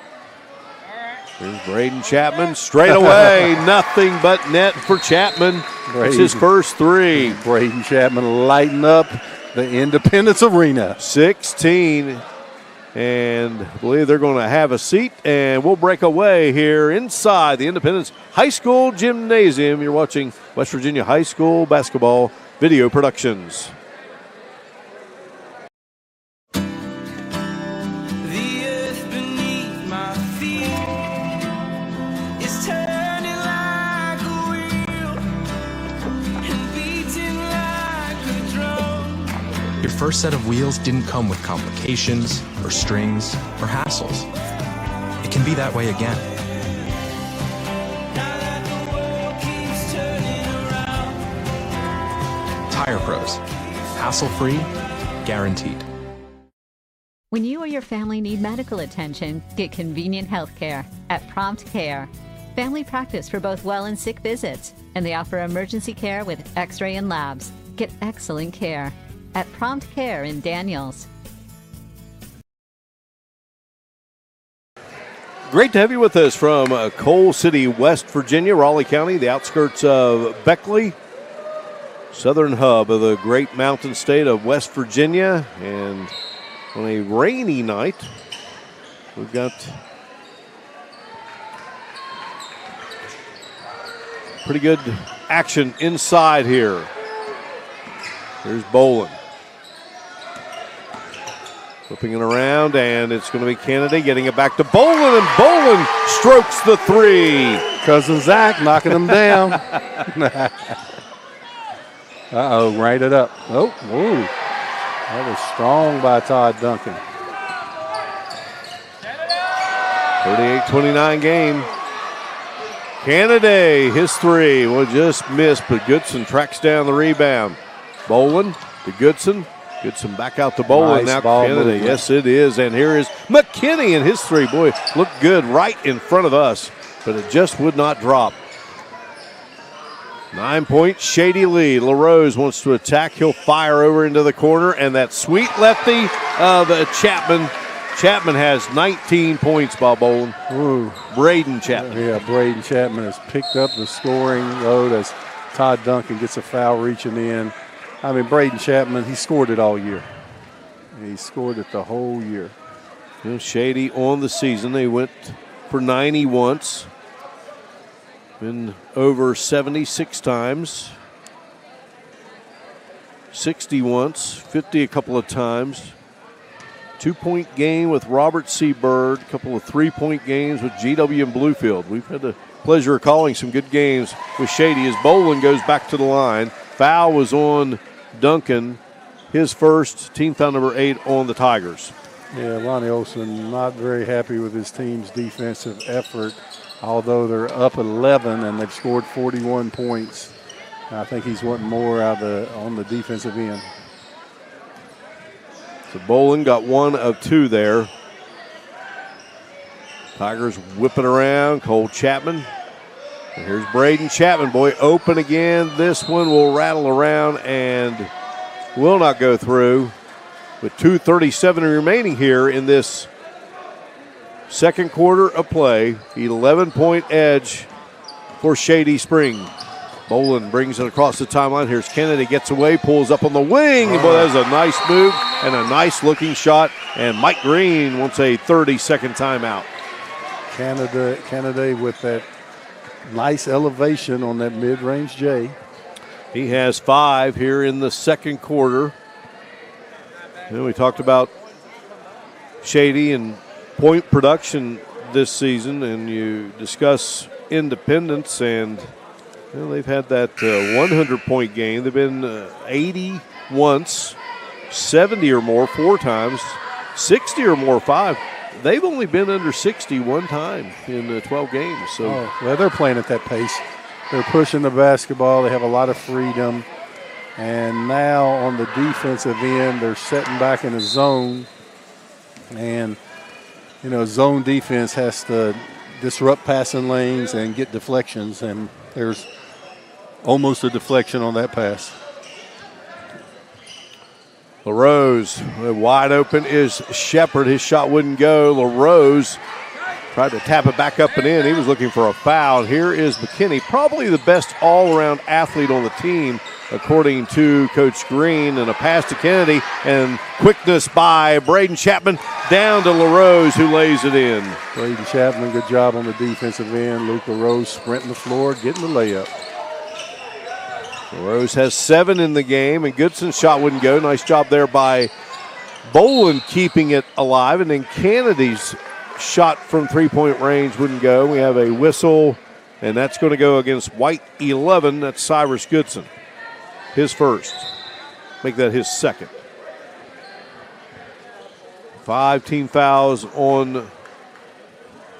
[SPEAKER 1] Here's Braden Chapman straight away. Nothing but net for Chapman. It's his first 3.
[SPEAKER 2] Braden Chapman lighting up the Independence Arena.
[SPEAKER 1] 16. And I believe they're going to have a seat, and we'll break away here inside the Independence High School Gymnasium. You're watching West Virginia High School Basketball Video Productions.
[SPEAKER 4] first set of wheels didn't come with complications, or strings, or hassles. It can be that way again. Tire Pros. Hassle-free, guaranteed.
[SPEAKER 3] When you or your family need medical attention, get convenient health care at Prompt Care. Family practice for both well and sick visits, and they offer emergency care with x-ray and labs. Get excellent care at Prompt Care in Daniels.
[SPEAKER 1] Great to have you with us from Coal City, West Virginia, Raleigh County, the outskirts of Beckley, southern hub of the great mountain state of West Virginia. And on a rainy night, we've got pretty good action inside here. Here's Bolin. Flipping it around, and it's going to be Kennedy getting it back to Bolin, and Bolin strokes the three.
[SPEAKER 2] Cousin Zach knocking him down. Uh-oh, right it up. Oh, whoa. That was strong by Todd Duncan.
[SPEAKER 1] 38-29 game. Kennedy, his three, well, just missed, but Goodson tracks down the rebound. Bolin to Goodson. Goodson back out to Bolin.
[SPEAKER 2] Nice
[SPEAKER 1] now
[SPEAKER 2] ball
[SPEAKER 1] Kennedy.
[SPEAKER 2] movement.
[SPEAKER 1] Yes, it is. And here is McKinney and his three. Boy, looked good right in front of us, but it just would not drop. 9-point Shady lead. LaRose wants to attack. He'll fire over into the corner, and that sweet lefty of Chapman. Chapman has 19 points, Bob Bolin.
[SPEAKER 2] Ooh.
[SPEAKER 1] Braden Chapman.
[SPEAKER 2] Yeah, Braden Chapman has picked up the scoring load as Todd Duncan gets a foul reaching in. I mean, Braden Chapman, he scored it all year. He scored it the whole year.
[SPEAKER 1] You know, Shady on the season, they went for 90 once. Been over 76 times. 60 once, 50 a couple of times. 2-point game with Robert C. Bird, a couple of 3-point games with GW and Bluefield. We've had the pleasure of calling some good games with Shady as Bolin goes back to the line. Foul was on Duncan, his first, team foul number 8 on the Tigers.
[SPEAKER 2] Yeah, Lonnie Olson not very happy with his team's defensive effort, although they're up 11 and they've scored 41 points. I think he's wanting more out on the defensive end.
[SPEAKER 1] So Bolin got 1 of 2 there. Tigers whipping around. Cole Chapman. And here's Braden Chapman. Boy, open again. This one will rattle around and will not go through. With 2:37 remaining here in this second quarter of play. 11-point edge for Shady Spring. Bolin brings it across the timeline. Here's Kennedy, gets away, pulls up on the wing. Boy, that was a nice move and a nice-looking shot. And Mike Green wants a 30-second timeout.
[SPEAKER 2] Kennedy with that nice elevation on that mid-range J.
[SPEAKER 1] He has 5 here in the second quarter. And we talked about Shady and point production this season, and you discuss Independence, and well, they've had that 100-point game. They've been 80 once, 70 or more 4 times, 60 or more 5. They've only been under 60 one time in 12 games. So
[SPEAKER 2] well, they're playing at that pace. They're pushing the basketball. They have a lot of freedom. And now on the defensive end, they're setting back in a zone. And, you know, zone defense has to disrupt passing lanes and get deflections. And there's almost a deflection on that pass.
[SPEAKER 1] LaRose, wide open is Shepard. His shot wouldn't go. LaRose tried to tap it back up and in. He was looking for a foul. Here is McKinney, probably the best all-around athlete on the team, according to Coach Green. And a pass to Kennedy, and quickness by Braden Chapman down to LaRose, who lays it in.
[SPEAKER 2] Braden Chapman, good job on the defensive end. Luke LaRose sprinting the floor, getting the layup.
[SPEAKER 1] LaRose has 7 in the game, and Goodson's shot wouldn't go. Nice job there by Bolin keeping it alive, and then Kennedy's shot from three-point range wouldn't go. We have a whistle, and that's going to go against White 11. That's Cyrus Goodson, his first. Make that his second. 5 team fouls on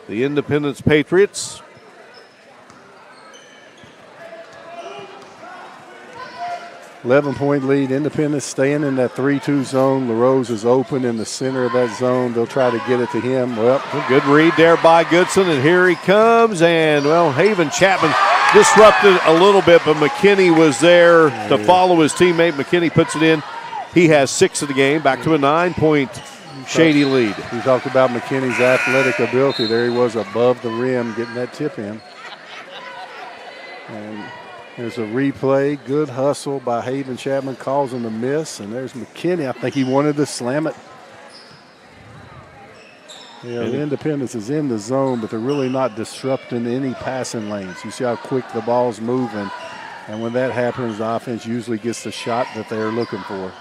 [SPEAKER 1] the Independence Patriots.
[SPEAKER 2] $11-point lead. Independence staying in that 3-2 zone. LaRose is open in the center of that zone. They'll try to get it to him. Well,
[SPEAKER 1] good read there by Goodson, and here he comes. And, well, Haven Chapman disrupted a little bit, but McKinney was there to follow his teammate. McKinney puts it in. He has 6 of the game, back to a 9-point Shady lead.
[SPEAKER 2] We talked about McKinney's athletic ability. There he was above the rim getting that tip in. And there's a replay. Good hustle by Haven Chapman, causing the miss. And there's McKinney. I think he wanted to slam it. Yeah, the Independence is in the zone, but they're really not disrupting any passing lanes. You see how quick the ball's moving. And when that happens, the offense usually gets the shot that they're looking for.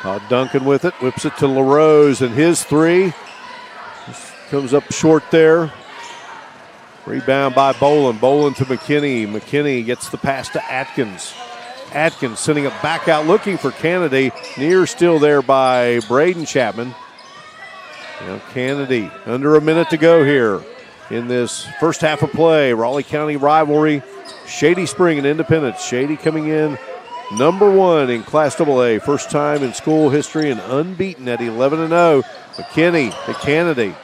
[SPEAKER 1] Todd Duncan with it, whips it to LaRose, and his 3 comes up short there. Rebound by Bolin. Bolin to McKinney. McKinney gets the pass to Atkins. Atkins sending it back out looking for Kennedy. Near still there by Braden Chapman. Now Kennedy, under a minute to go here in this first half of play. Raleigh County rivalry. Shady Spring and Independence. Shady coming in #1 in Class AA. First time in school history and unbeaten at 11-0. McKinney to Kennedy.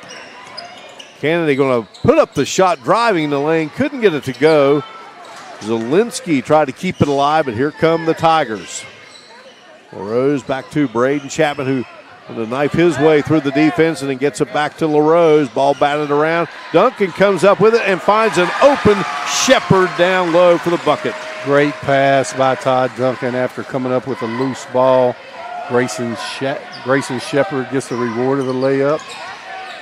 [SPEAKER 1] Kennedy going to put up the shot, driving the lane. Couldn't get it to go. Zielinski tried to keep it alive, but here come the Tigers. LaRose back to Braden Chapman, who going to knife his way through the defense and then gets it back to LaRose. Ball batted around. Duncan comes up with it and finds an open Shepard down low for the bucket.
[SPEAKER 2] Great pass by Todd Duncan after coming up with a loose ball. Grayson Shepard gets the reward of the layup.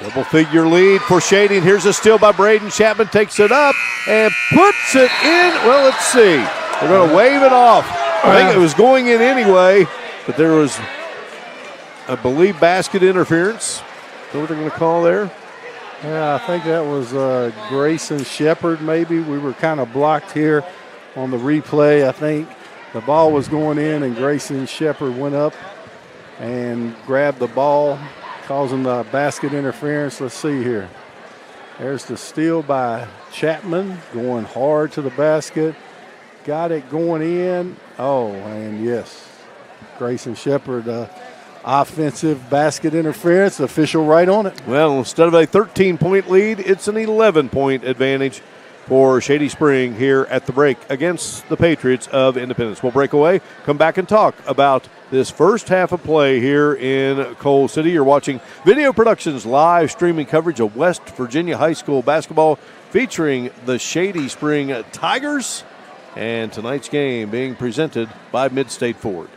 [SPEAKER 1] Double-figure lead for Shady, and here's a steal by Braden Chapman. Takes it up and puts it in. Well, let's see. They're going to wave it off. I think it was going in anyway, but there was, I believe, basket interference. Is that what they're going to call there?
[SPEAKER 2] Yeah, I think that was Grayson Shepard maybe. We were kind of blocked here on the replay. I think the ball was going in, and Grayson Shepard went up and grabbed the ball, causing the basket interference. Let's see here. There's the steal by Chapman, going hard to the basket. Got it going in. Oh, and yes, Grayson Shepard, offensive basket interference, official right on it.
[SPEAKER 1] Well, instead of a 13-point lead, it's an 11-point advantage for Shady Spring here at the break against the Patriots of Independence. We'll break away, come back and talk about this first half of play here in Coal City. You're watching Video Productions live streaming coverage of West Virginia High School basketball featuring the Shady Spring Tigers, and tonight's game being presented by Midstate Ford.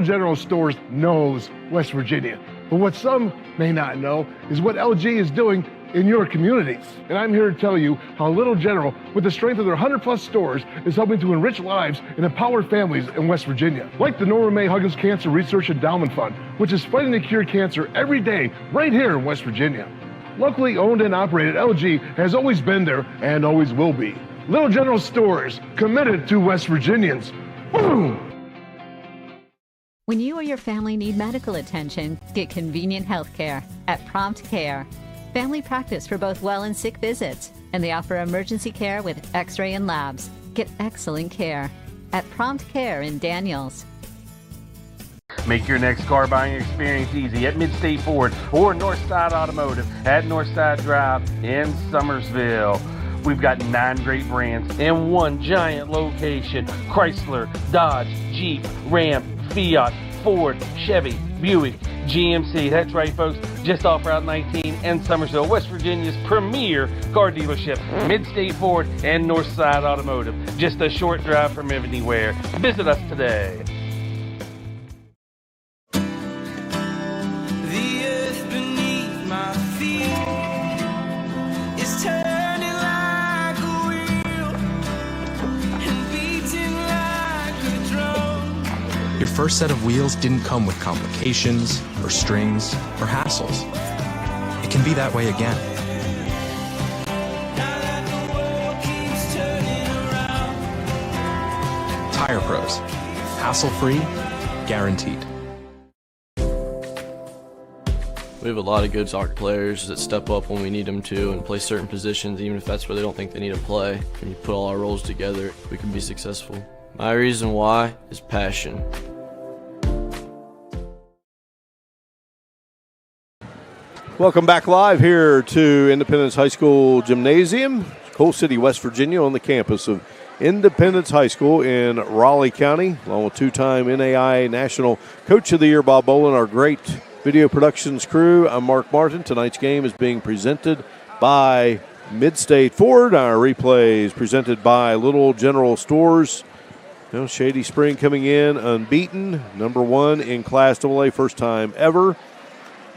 [SPEAKER 13] General Stores knows West Virginia, but what some may not know is what LG is doing in your communities. And I'm here to tell you how Little General, with the strength of their 100+ stores, is helping to enrich lives and empower families in West Virginia. Like the Norma May Huggins Cancer Research Endowment Fund, which is fighting to cure cancer every day right here in West Virginia. Locally owned and operated, LG has always been there and always will be. Little General Stores, committed to West Virginians. Boom!
[SPEAKER 3] When you or your family need medical attention, get convenient health care at Prompt Care. Family practice for both well and sick visits, and they offer emergency care with x-ray and labs. Get excellent care at Prompt Care in Daniels.
[SPEAKER 5] Make your next car buying experience easy at Midstate Ford or Northside Automotive at Northside Drive in Summersville. We've got 9 great brands in one giant location: Chrysler, Dodge, Jeep, Ram, Fiat, Ford, Chevy, Buick, GMC. That's right, folks, just off Route 19 and Summersville, West Virginia's premier car dealership. Midstate Ford and Northside Automotive, just a short drive from anywhere. Visit us today.
[SPEAKER 10] The earth beneath my feet is turning like a wheel and beating like a drum.
[SPEAKER 4] Your first set of wheels didn't come with complications, or strings, or hassles. It can be that way again. Tire Pros. Hassle-free, guaranteed.
[SPEAKER 14] We have a lot of good soccer players that step up when we need them to and play certain positions, even if that's where they don't think they need to play. When you put all our roles together, we can be successful. My reason why is passion.
[SPEAKER 1] Welcome back live here to Independence High School Gymnasium, Coal City, West Virginia, on the campus of Independence High School in Raleigh County, along with two-time NAIA National Coach of the Year Bob Bolin, our great video productions crew. I'm Mark Martin. Tonight's game is being presented by Mid-State Ford. Our replay is presented by Little General Stores. You know, Shady Spring coming in unbeaten, number 1 in Class AA, first time ever.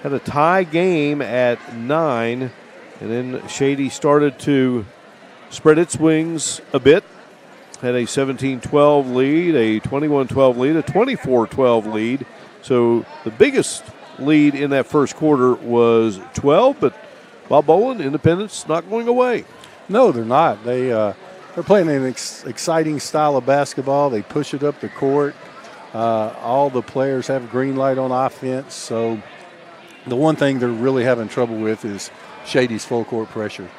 [SPEAKER 1] Had a tie game at 9, and then Shady started to spread its wings a bit. Had a 17-12 lead, a 21-12 lead, a 24-12 lead. So the biggest lead in that first quarter was 12, but Bob Bolin, Independence, not going away.
[SPEAKER 2] No, they're not. They're playing an exciting style of basketball. They push it up the court. All the players have green light on offense. So the one thing they're really having trouble with is Shady's full court pressure.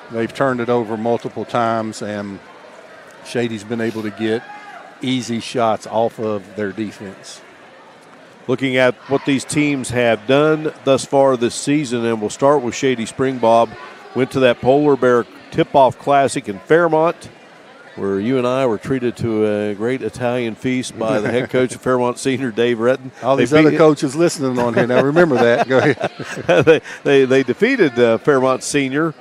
[SPEAKER 2] They've turned it over multiple times, and Shady's been able to get easy shots off of their defense.
[SPEAKER 1] Looking at what these teams have done thus far this season, and we'll start with Shady Spring. Bob went to that Polar Bear Tip-Off Classic in Fairmont, where you and I were treated to a great Italian feast by the head coach of Fairmont Senior, Dave Retton.
[SPEAKER 2] All these other coaches listening on here now, remember that. Go ahead.
[SPEAKER 1] they defeated Fairmont Senior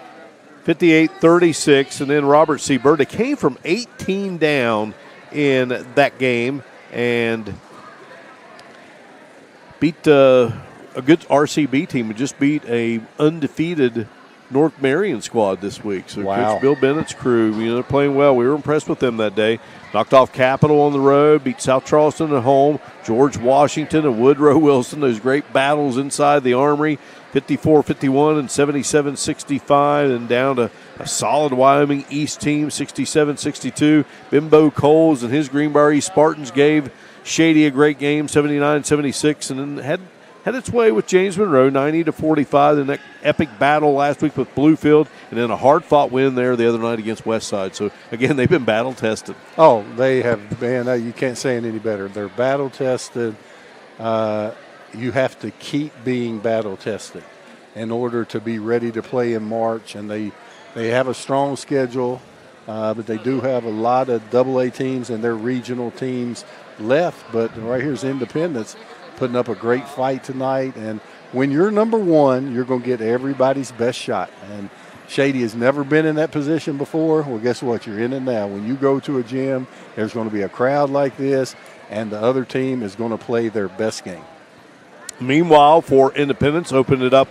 [SPEAKER 1] 58-36, and then Robert C. Bird. They came from 18 down in that game and beat a good RCB team and just beat a undefeated North Marion squad this week. So
[SPEAKER 2] wow.
[SPEAKER 1] Coach Bill Bennett's crew, they're playing well. We were impressed with them that day. Knocked off Capital on the road, beat South Charleston at home, George Washington and Woodrow Wilson, those great battles inside the Armory, 54-51 and 77-65, and down to a solid Wyoming East team, 67-62. Bimbo Coles and his Greenbrier East Spartans gave Shady a great game, 79-76, and then had its way with James Monroe, 90-45 in that epic battle last week with Bluefield, and then a hard-fought win there the other night against Westside. So, again, they've been battle-tested.
[SPEAKER 2] Oh, they have been. You can't say it any better. They're battle-tested. You have to keep being battle-tested in order to be ready to play in March, and they have a strong schedule, but they do have a lot of AA teams and their regional teams left. But right here's Independence putting up a great fight tonight, and when you're number 1, you're going to get everybody's best shot. And Shady has never been in that position before. Well, guess what? You're in it now. When you go to a gym, there's going to be a crowd like this, and the other team is going to play their best game.
[SPEAKER 1] Meanwhile, for Independence, opened it up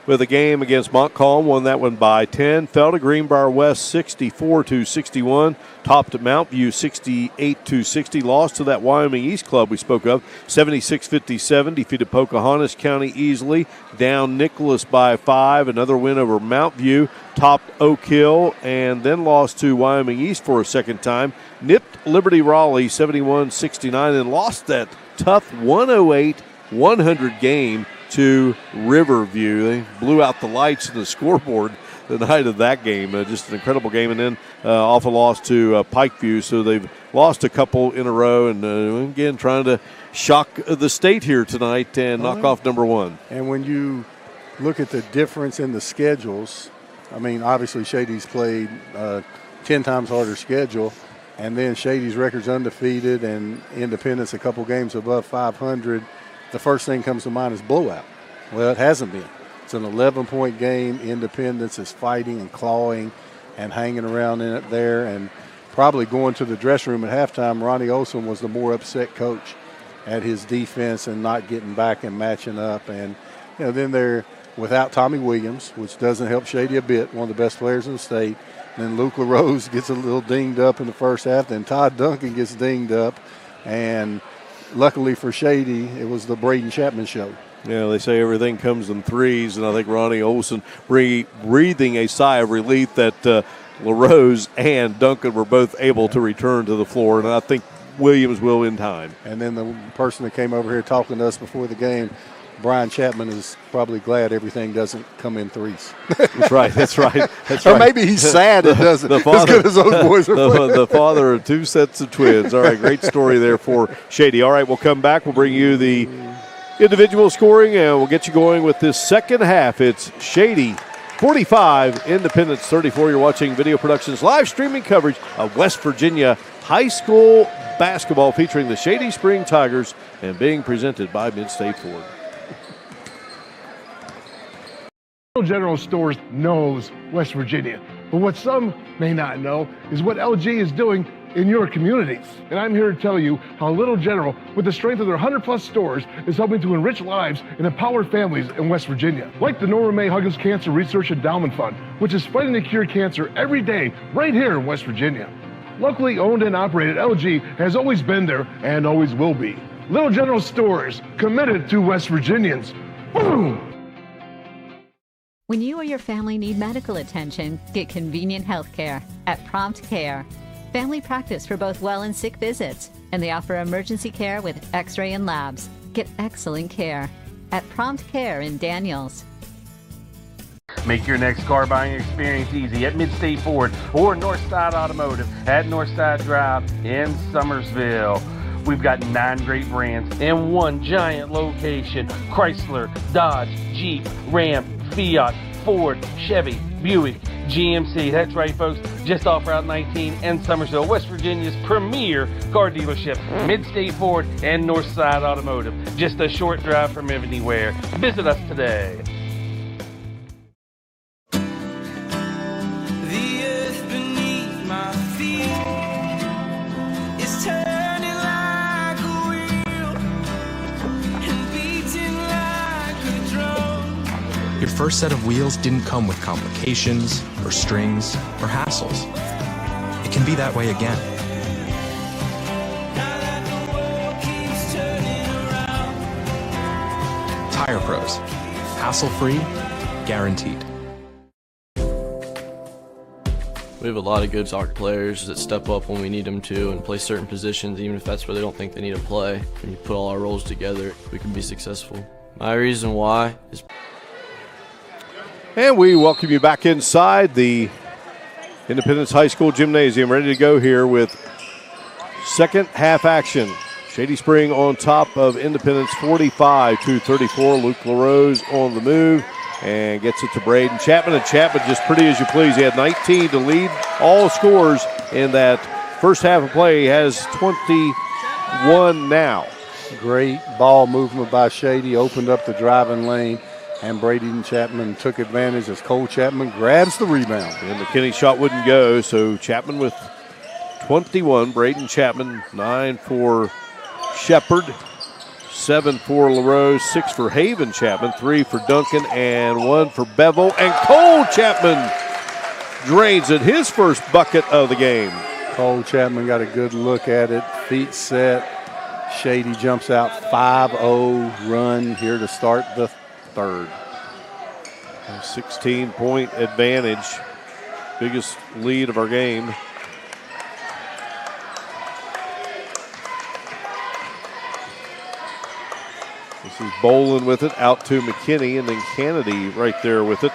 [SPEAKER 1] with a game against Montcalm, won that one by 10. Fell to Greenbrier West 64-61. Topped at Mount View 68-60. Lost to that Wyoming East club we spoke of 76-57. Defeated Pocahontas County easily. Down Nicholas by 5. Another win over Mount View. Topped Oak Hill and then lost to Wyoming East for a second time. Nipped Liberty Raleigh 71-69 and lost that tough 108-100 game to Riverview. They blew out the lights in the scoreboard the night of that game. Just an incredible game. And then off a loss to Pikeview. So they've lost a couple in a row. And again, trying to shock the state here tonight and knock off number 1.
[SPEAKER 2] And when you look at the difference in the schedules, I mean, obviously Shady's played 10 times harder schedule. And then Shady's record's undefeated and Independence a couple games above 500. The first thing comes to mind is blowout. Well, it hasn't been. It's an 11-point game. Independence is fighting and clawing and hanging around in it there, and probably going to the dressing room at halftime. Ronnie Olson was the more upset coach at his defense and not getting back and matching up. And then they're without Tommy Williams, which doesn't help Shady a bit, one of the best players in the state. And then Luke LaRose gets a little dinged up in the first half. Then Todd Duncan gets dinged up, and luckily for Shady, it was the Braden Chapman show.
[SPEAKER 1] Yeah, they say everything comes in threes, and I think Ronnie Olson breathing a sigh of relief that LaRose and Duncan were both able to return to the floor, and I think Williams will in time.
[SPEAKER 2] And then the person that came over here talking to us before the game, Brian Chapman is probably glad everything doesn't come in threes.
[SPEAKER 1] That's right. That's right. That's
[SPEAKER 2] or
[SPEAKER 1] right.
[SPEAKER 2] maybe he's sad it doesn't. As good as those boys are playing.
[SPEAKER 1] The father of two sets of twins. All right, great story there for Shady. All right, we'll come back. We'll bring you the individual scoring, and we'll get you going with this second half. It's Shady 45, Independence 34. You're watching Video Productions live streaming coverage of West Virginia high school basketball featuring the Shady Spring Tigers and being presented by Mid-State Ford.
[SPEAKER 13] General Stores knows West Virginia, but what some may not know is what LG is doing in your communities. And I'm here to tell you how Little General, with the strength of their 100-plus stores, is helping to enrich lives and empower families in West Virginia. Like the Norma May Huggins Cancer Research Endowment Fund, which is fighting to cure cancer every day right here in West Virginia. Locally owned and operated, LG has always been there and always will be. Little General Stores, committed to West Virginians. Boom!
[SPEAKER 3] When you or your family need medical attention, get convenient health care at Prompt Care. Family practice for both well and sick visits, and they offer emergency care with x-ray and labs. Get excellent care at Prompt Care in Daniels.
[SPEAKER 5] Make your next car buying experience easy at Mid-State Ford or Northside Automotive at Northside Drive in Summersville. We've got 9 great brands in one giant location: Chrysler, Dodge, Jeep, Ram, Fiat, Ford, Chevy, Buick, GMC. That's right, folks. Just off Route 19 and Summersville, West Virginia's premier car dealership, Mid-State Ford and Northside Automotive. Just a short drive from anywhere. Visit us today.
[SPEAKER 10] The earth beneath my feet is turning like a wheel and beating like a drum.
[SPEAKER 4] Your first set of wheels didn't come with complications, or strings, or hassles. It can be that way again. Tire Pros. Hassle-free, guaranteed.
[SPEAKER 14] We have a lot of good soccer players that step up when we need them to and play certain positions, even if that's where they don't think they need to play. When you put all our roles together, we can be successful. My reason why is...
[SPEAKER 1] And we welcome you back inside the Independence High School Gymnasium, ready to go here with second half action. Shady Spring on top of Independence 45-34. Luke LaRose on the move and gets it to Braden Chapman. And Chapman just pretty as you please. He had 19 to lead all scores in that first half of play. He has 21 now.
[SPEAKER 2] Great ball movement by Shady, opened up the driving lane, and Braden Chapman took advantage as Cole Chapman grabs the rebound.
[SPEAKER 1] And McKinney's shot wouldn't go, so Chapman with 21. Braden Chapman, 9 for Shepard, 7 for LaRose, 6 for Haven Chapman, 3 for Duncan, and 1 for Bevel. And Cole Chapman drains it, his first bucket of the game.
[SPEAKER 2] Cole Chapman got a good look at it, feet set. Shady jumps out, 5-0 run here to start the third.
[SPEAKER 1] A 16-point advantage, biggest lead of our game. This is Bolin with it, out to McKinney, and then Kennedy right there with it.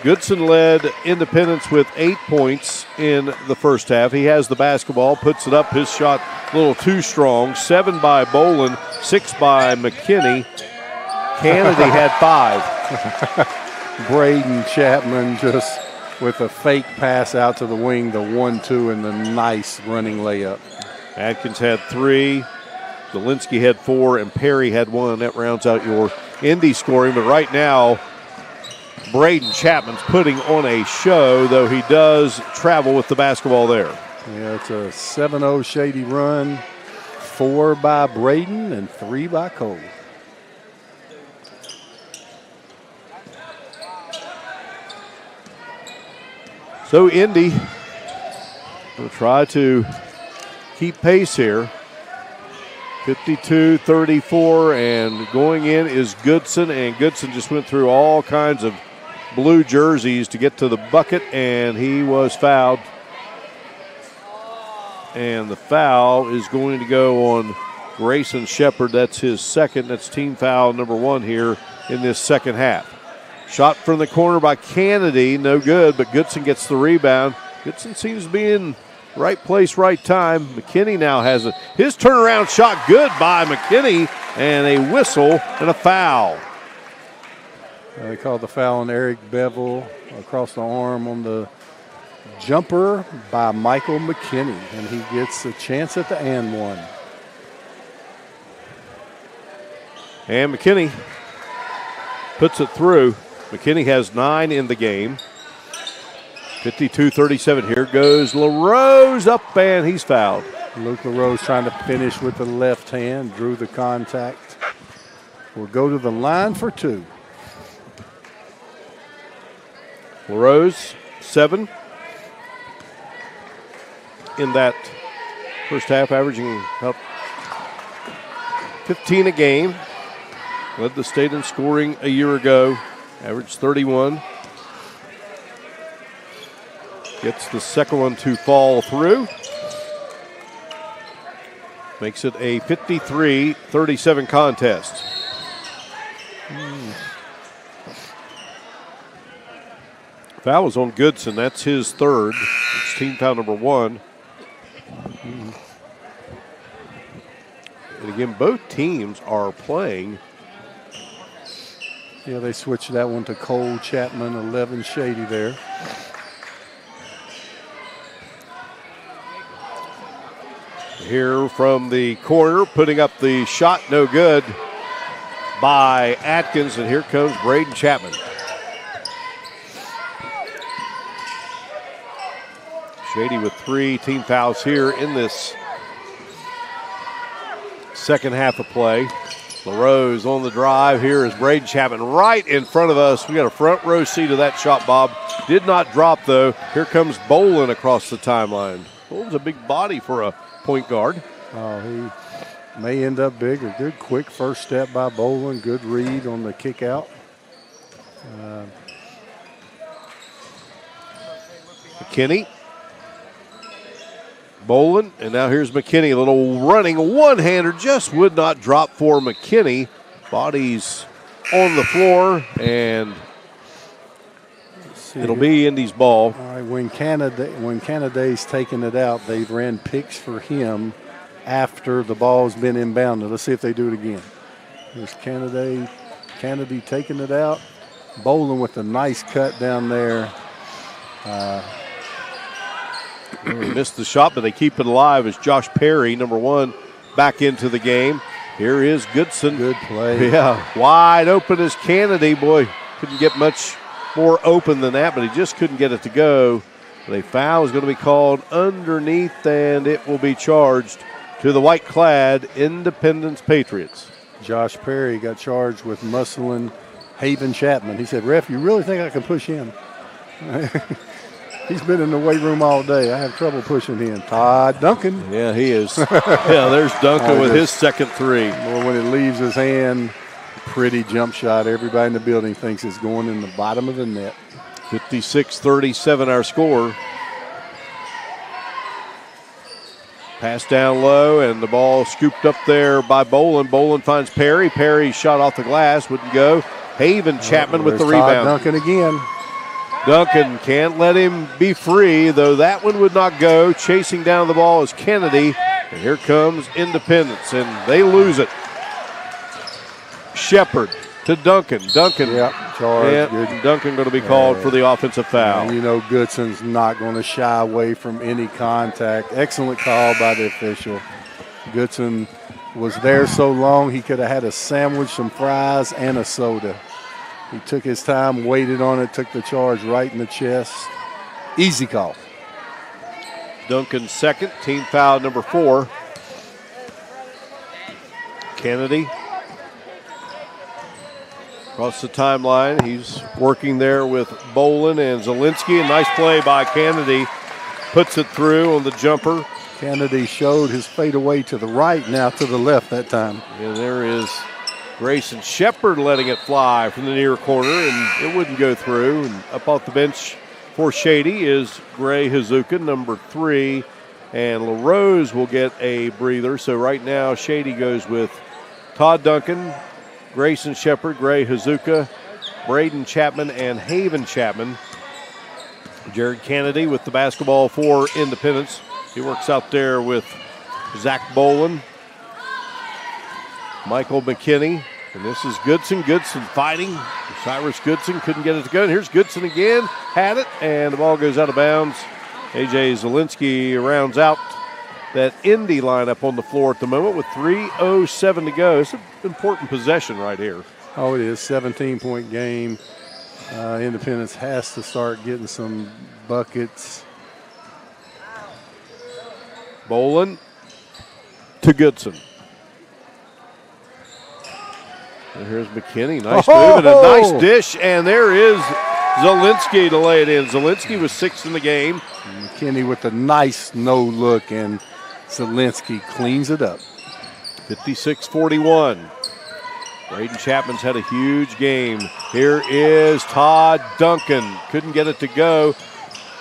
[SPEAKER 1] Goodson led Independence with 8 points in the first half. He has the basketball, puts it up. His shot a little too strong. 7 by Bolin, 6 by McKinney. Kennedy had 5.
[SPEAKER 2] Braden Chapman just with a fake pass out to the wing, the 1-2, and the nice running layup.
[SPEAKER 1] Atkins had 3. Zielinski had 4, and Perry had 1. That rounds out your Indy scoring. But right now, Braden Chapman's putting on a show, though he does travel with the basketball there.
[SPEAKER 2] Yeah, it's a 7-0 Shady run. 4 by Braden and 3 by Cole.
[SPEAKER 1] So Indy will try to keep pace here. 52-34, and going in is Goodson, and Goodson just went through all kinds of blue jerseys to get to the bucket, and he was fouled. And the foul is going to go on Grayson Shepard. That's his second. That's team foul number 1 here in this second half. Shot from the corner by Kennedy, no good, but Goodson gets the rebound. Goodson seems to be in right place, right time. McKinney now has it. His turnaround shot good by McKinney, and a whistle and a foul.
[SPEAKER 2] They called the foul on Eric Bevel across the arm on the jumper by Michael McKinney, and he gets a chance at the and one.
[SPEAKER 1] And McKinney puts it through. McKinney has 9 in the game. 52-37. Here goes LaRose up, and he's fouled.
[SPEAKER 2] Luke LaRose trying to finish with the left hand, drew the contact. Will go to the line for 2.
[SPEAKER 1] LaRose, 7 in that first half, averaging about 15 a game. Led the state in scoring a year ago, averaged 31. Gets the second one to fall through. Makes it a 53-37 contest. Foul was on Goodson. That's his third. It's team foul number 1. And again, both teams are playing.
[SPEAKER 2] Yeah, they switched that one to Cole Chapman, 11 Shady there.
[SPEAKER 1] Here from the corner, putting up the shot, no good by Atkins, and here comes Braden Chapman. Shady with 3 team fouls here in this second half of play. LaRose on the drive. Here is Braden Chapman right in front of us. We got a front row seat of that shot, Bob. Did not drop, though. Here comes Bolin across the timeline. Bolin's a big body for a point guard.
[SPEAKER 2] Oh, he may end up big. A good quick first step by Bolin. Good read on the kick out.
[SPEAKER 1] McKinney. Bolin, and now here's McKinney. A little running one-hander, just would not drop for McKinney. Body's on the floor, and it'll be Indy's ball.
[SPEAKER 2] All right, when Canada's taking it out, they've ran picks for him after the ball's been inbounded. Let's see if they do it again. Here's Kennedy taking it out. Bolin with a nice cut down there.
[SPEAKER 1] Missed the shot, but they keep it alive as Josh Perry, number 1, back into the game. Here is Goodson.
[SPEAKER 2] Good play.
[SPEAKER 1] Yeah, wide open as Kennedy. Boy, couldn't get much more open than that, but he just couldn't get it to go. The foul is going to be called underneath, and it will be charged to the white-clad Independence Patriots.
[SPEAKER 2] Josh Perry got charged with muscling Haven Chapman. He said, "Ref, you really think I can push him?" He's been in the weight room all day. I have trouble pushing him. Todd Duncan.
[SPEAKER 1] Yeah, he is. Yeah, there's Duncan with his second 3.
[SPEAKER 2] Well, when it leaves his hand, pretty jump shot. Everybody in the building thinks it's going in the bottom of the net.
[SPEAKER 1] 56-37 our score. Pass down low, and the ball scooped up there by Bolin. Bolin finds Perry. Perry shot off the glass, wouldn't go. Haven Chapman with the rebound.
[SPEAKER 2] Todd Duncan again.
[SPEAKER 1] Duncan can't let him be free, though that one would not go. Chasing down the ball is Kennedy. And here comes Independence, and they lose it. Shepard to Duncan. Duncan.
[SPEAKER 2] Yep, charge. Good.
[SPEAKER 1] Duncan going to be called for the offensive foul.
[SPEAKER 2] And you know Goodson's not going to shy away from any contact. Excellent call by the official. Goodson was there so long he could have had a sandwich, some fries, and a soda. He took his time, waited on it, took the charge right in the chest. Easy call.
[SPEAKER 1] Duncan's second, team foul number 4. Kennedy across the timeline. He's working there with Bolin and Zielinski. A nice play by Kennedy. Puts it through on the jumper.
[SPEAKER 2] Kennedy showed his fadeaway to the right, now to the left that time.
[SPEAKER 1] And there is Grayson Shepard letting it fly from the near corner, and it wouldn't go through. And up off the bench for Shady is Gray Hazuka, number 3, and LaRose will get a breather. So right now, Shady goes with Todd Duncan, Grayson Shepard, Gray Hazuka, Braden Chapman, and Haven Chapman. Jared Kennedy with the basketball for Independence. He works out there with Zach Bolin, Michael McKinney, and this is Goodson. Goodson fighting. Cyrus Goodson couldn't get it to go. And here's Goodson again. Had it, and the ball goes out of bounds. A.J. Zielinski rounds out that Indy lineup on the floor at the moment with 3:07 to go. It's an important possession right here.
[SPEAKER 2] Oh, it is. 17-point game. Independence has to start getting some buckets.
[SPEAKER 1] Bolin to Goodson. And here's McKinney. Nice move and a nice dish. And there is Zielinski to lay it in. Zielinski was 6th in the game.
[SPEAKER 2] McKinney with a nice no look, and Zielinski cleans it up.
[SPEAKER 1] 56-41. Braden Chapman's had a huge game. Here is Todd Duncan. Couldn't get it to go.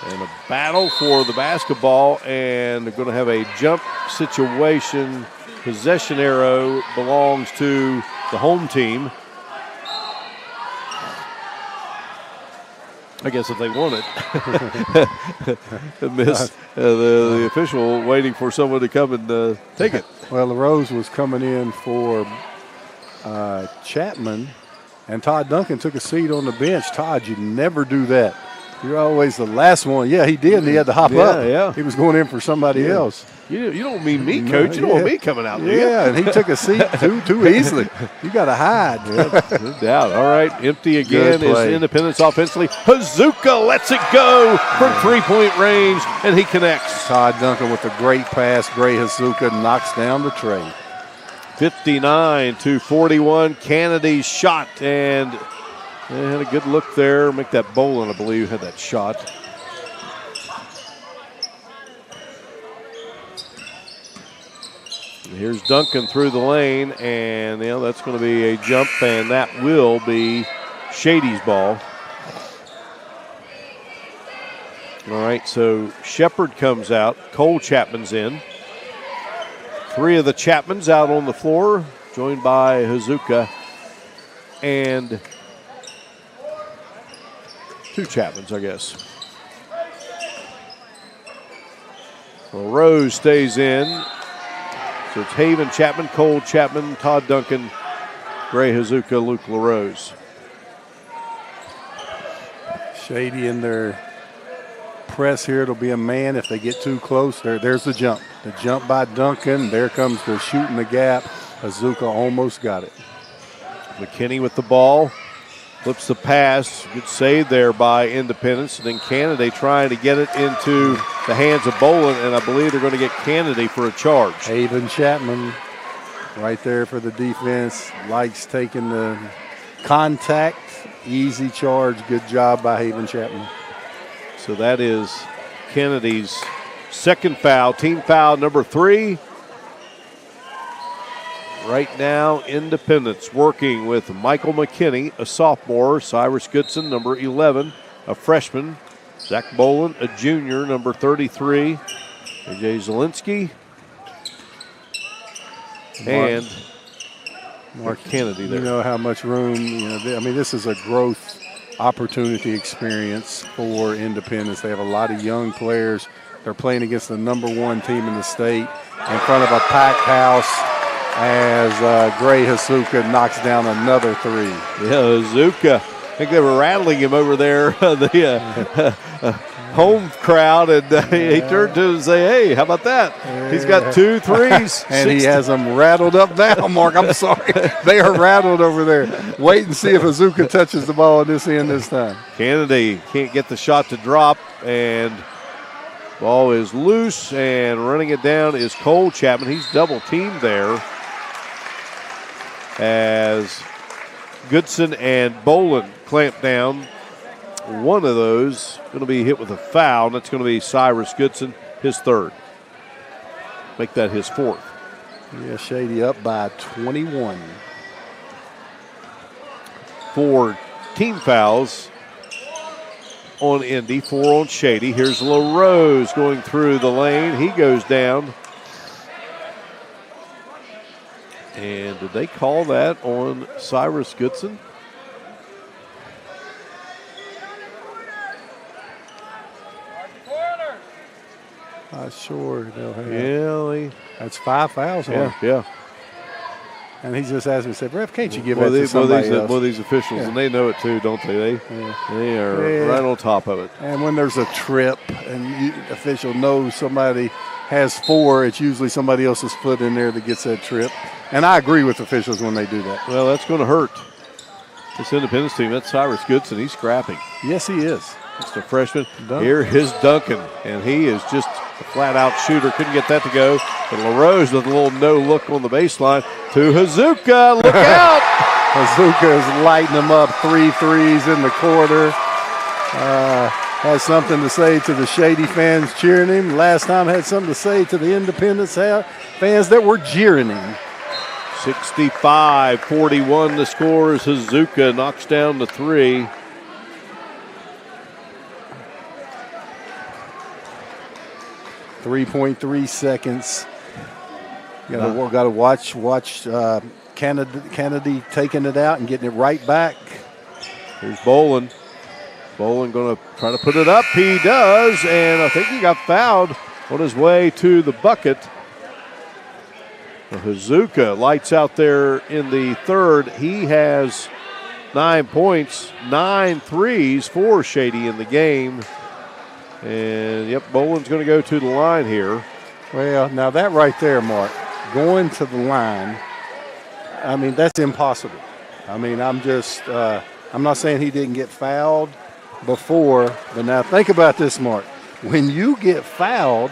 [SPEAKER 1] And a battle for the basketball, and they're going to have a jump situation. Possession arrow belongs to the home team. I guess if they want it. Miss the official waiting for someone to come and take it.
[SPEAKER 2] Well, LaRose was coming in for Chapman, and Todd Duncan took a seat on the bench. Todd, you never do that. You're always the last one. Yeah, he did. And he had to hop up.
[SPEAKER 1] Yeah.
[SPEAKER 2] He was going in for somebody else.
[SPEAKER 1] You don't mean me, Coach. You don't want me coming out, do you?
[SPEAKER 2] Yeah, and he took a seat too easily. You got to hide.
[SPEAKER 1] No doubt. All right, empty again is Independence offensively. Hazuka lets it go from three-point range, and he connects.
[SPEAKER 2] Todd Duncan with a great pass. Gray Hazuka knocks down the tray.
[SPEAKER 1] 59-41. Kennedy's shot, and they had a good look there. Make that Bolin, I believe, had that shot. Here's Duncan through the lane, and that's going to be a jump, and that will be Shady's ball. All right, so Shepard comes out. Cole Chapman's in. 3 of the Chapmans out on the floor, joined by Hazuka and 2 Chapmans, I guess. Well, Rose stays in. So it's Haven Chapman, Cole Chapman, Todd Duncan, Gray Hazuka, Luke LaRose.
[SPEAKER 2] Shady in their press here. It'll be a man if they get too close. There's the jump. The jump by Duncan. There comes the shooting the gap. Hazuka almost got it.
[SPEAKER 1] McKinney with the ball. Flips the pass. Good save there by Independence. And then Kennedy trying to get it into the hands of Bolin, and I believe they're going to get Kennedy for a charge.
[SPEAKER 2] Haven Chapman right there for the defense. Likes taking the contact. Easy charge. Good job by Haven Chapman.
[SPEAKER 1] So that is Kennedy's second foul. Team foul number 3. Right now, Independence working with Michael McKinney, a sophomore, Cyrus Goodson, number 11, a freshman, Zach Bolin, a junior, number 33, A.J. Zielinski, and Mark Kennedy there.
[SPEAKER 2] You know how much room, this is a growth opportunity experience for Independence. They have a lot of young players. They're playing against the number 1 team in the state in front of a packed house, as Gray Hazuka knocks down another 3.
[SPEAKER 1] Yeah, Hazuka. I think they were rattling him over there, the home crowd, and he turned to him and say, hey, how about that? He's got 2 threes.
[SPEAKER 2] And he has them rattled up now, Mark. I'm sorry. They are rattled over there. Wait and see if Hazuka touches the ball at this end this time.
[SPEAKER 1] Kennedy can't get the shot to drop, and ball is loose, and running it down is Cole Chapman. He's double teamed there, as Goodson and Bolin clamp down. One of those going to be hit with a foul, and that's going to be Cyrus Goodson, his 3rd. Make that his 4th.
[SPEAKER 2] Yeah, Shady up by 21.
[SPEAKER 1] 4 team fouls on Indy, 4 on Shady. Here's LaRose going through the lane. He goes down. And did they call that on Cyrus Goodson?
[SPEAKER 2] Sure.
[SPEAKER 1] Yeah.
[SPEAKER 2] That's 5 fouls.
[SPEAKER 1] Yeah.
[SPEAKER 2] And he just asked me, said, "Ref, can't you give that to somebody else?"
[SPEAKER 1] Well, these officials, and they know it too, don't they? They are right on top of it.
[SPEAKER 2] And when there's a trip and the official knows somebody has 4, it's usually somebody else's foot in there that gets that trip. And I agree with officials when they do that.
[SPEAKER 1] Well, that's going to hurt this Independence team. That's Cyrus Goodson. He's scrapping.
[SPEAKER 2] Yes, he is.
[SPEAKER 1] Just a freshman. Here is Duncan, and he is just a flat-out shooter. Couldn't get that to go. But LaRose with a little no-look on the baseline to Hazuka. Look out!
[SPEAKER 2] Hazuka is lighting them up. 3 threes in the quarter. Has something to say to the Shady fans cheering him. Last time had something to say to the Independence fans that were jeering him.
[SPEAKER 1] 65-41 the score as Hazuka knocks down the 3.
[SPEAKER 2] .3 seconds. Got to watch Kennedy taking it out and getting it right back.
[SPEAKER 1] Here's Bolin. Bolin going to try to put it up. He does, and I think he got fouled on his way to the bucket. Hazuka lights out there in the third. He has 9 points, 9 threes for Shady in the game. And, yep, Bolin's going to go to the line here.
[SPEAKER 2] Well, now that right there, Mark, going to the line, I mean, that's impossible. I mean, I'm not saying he didn't get fouled before, but now think about this, Mark. When you get fouled,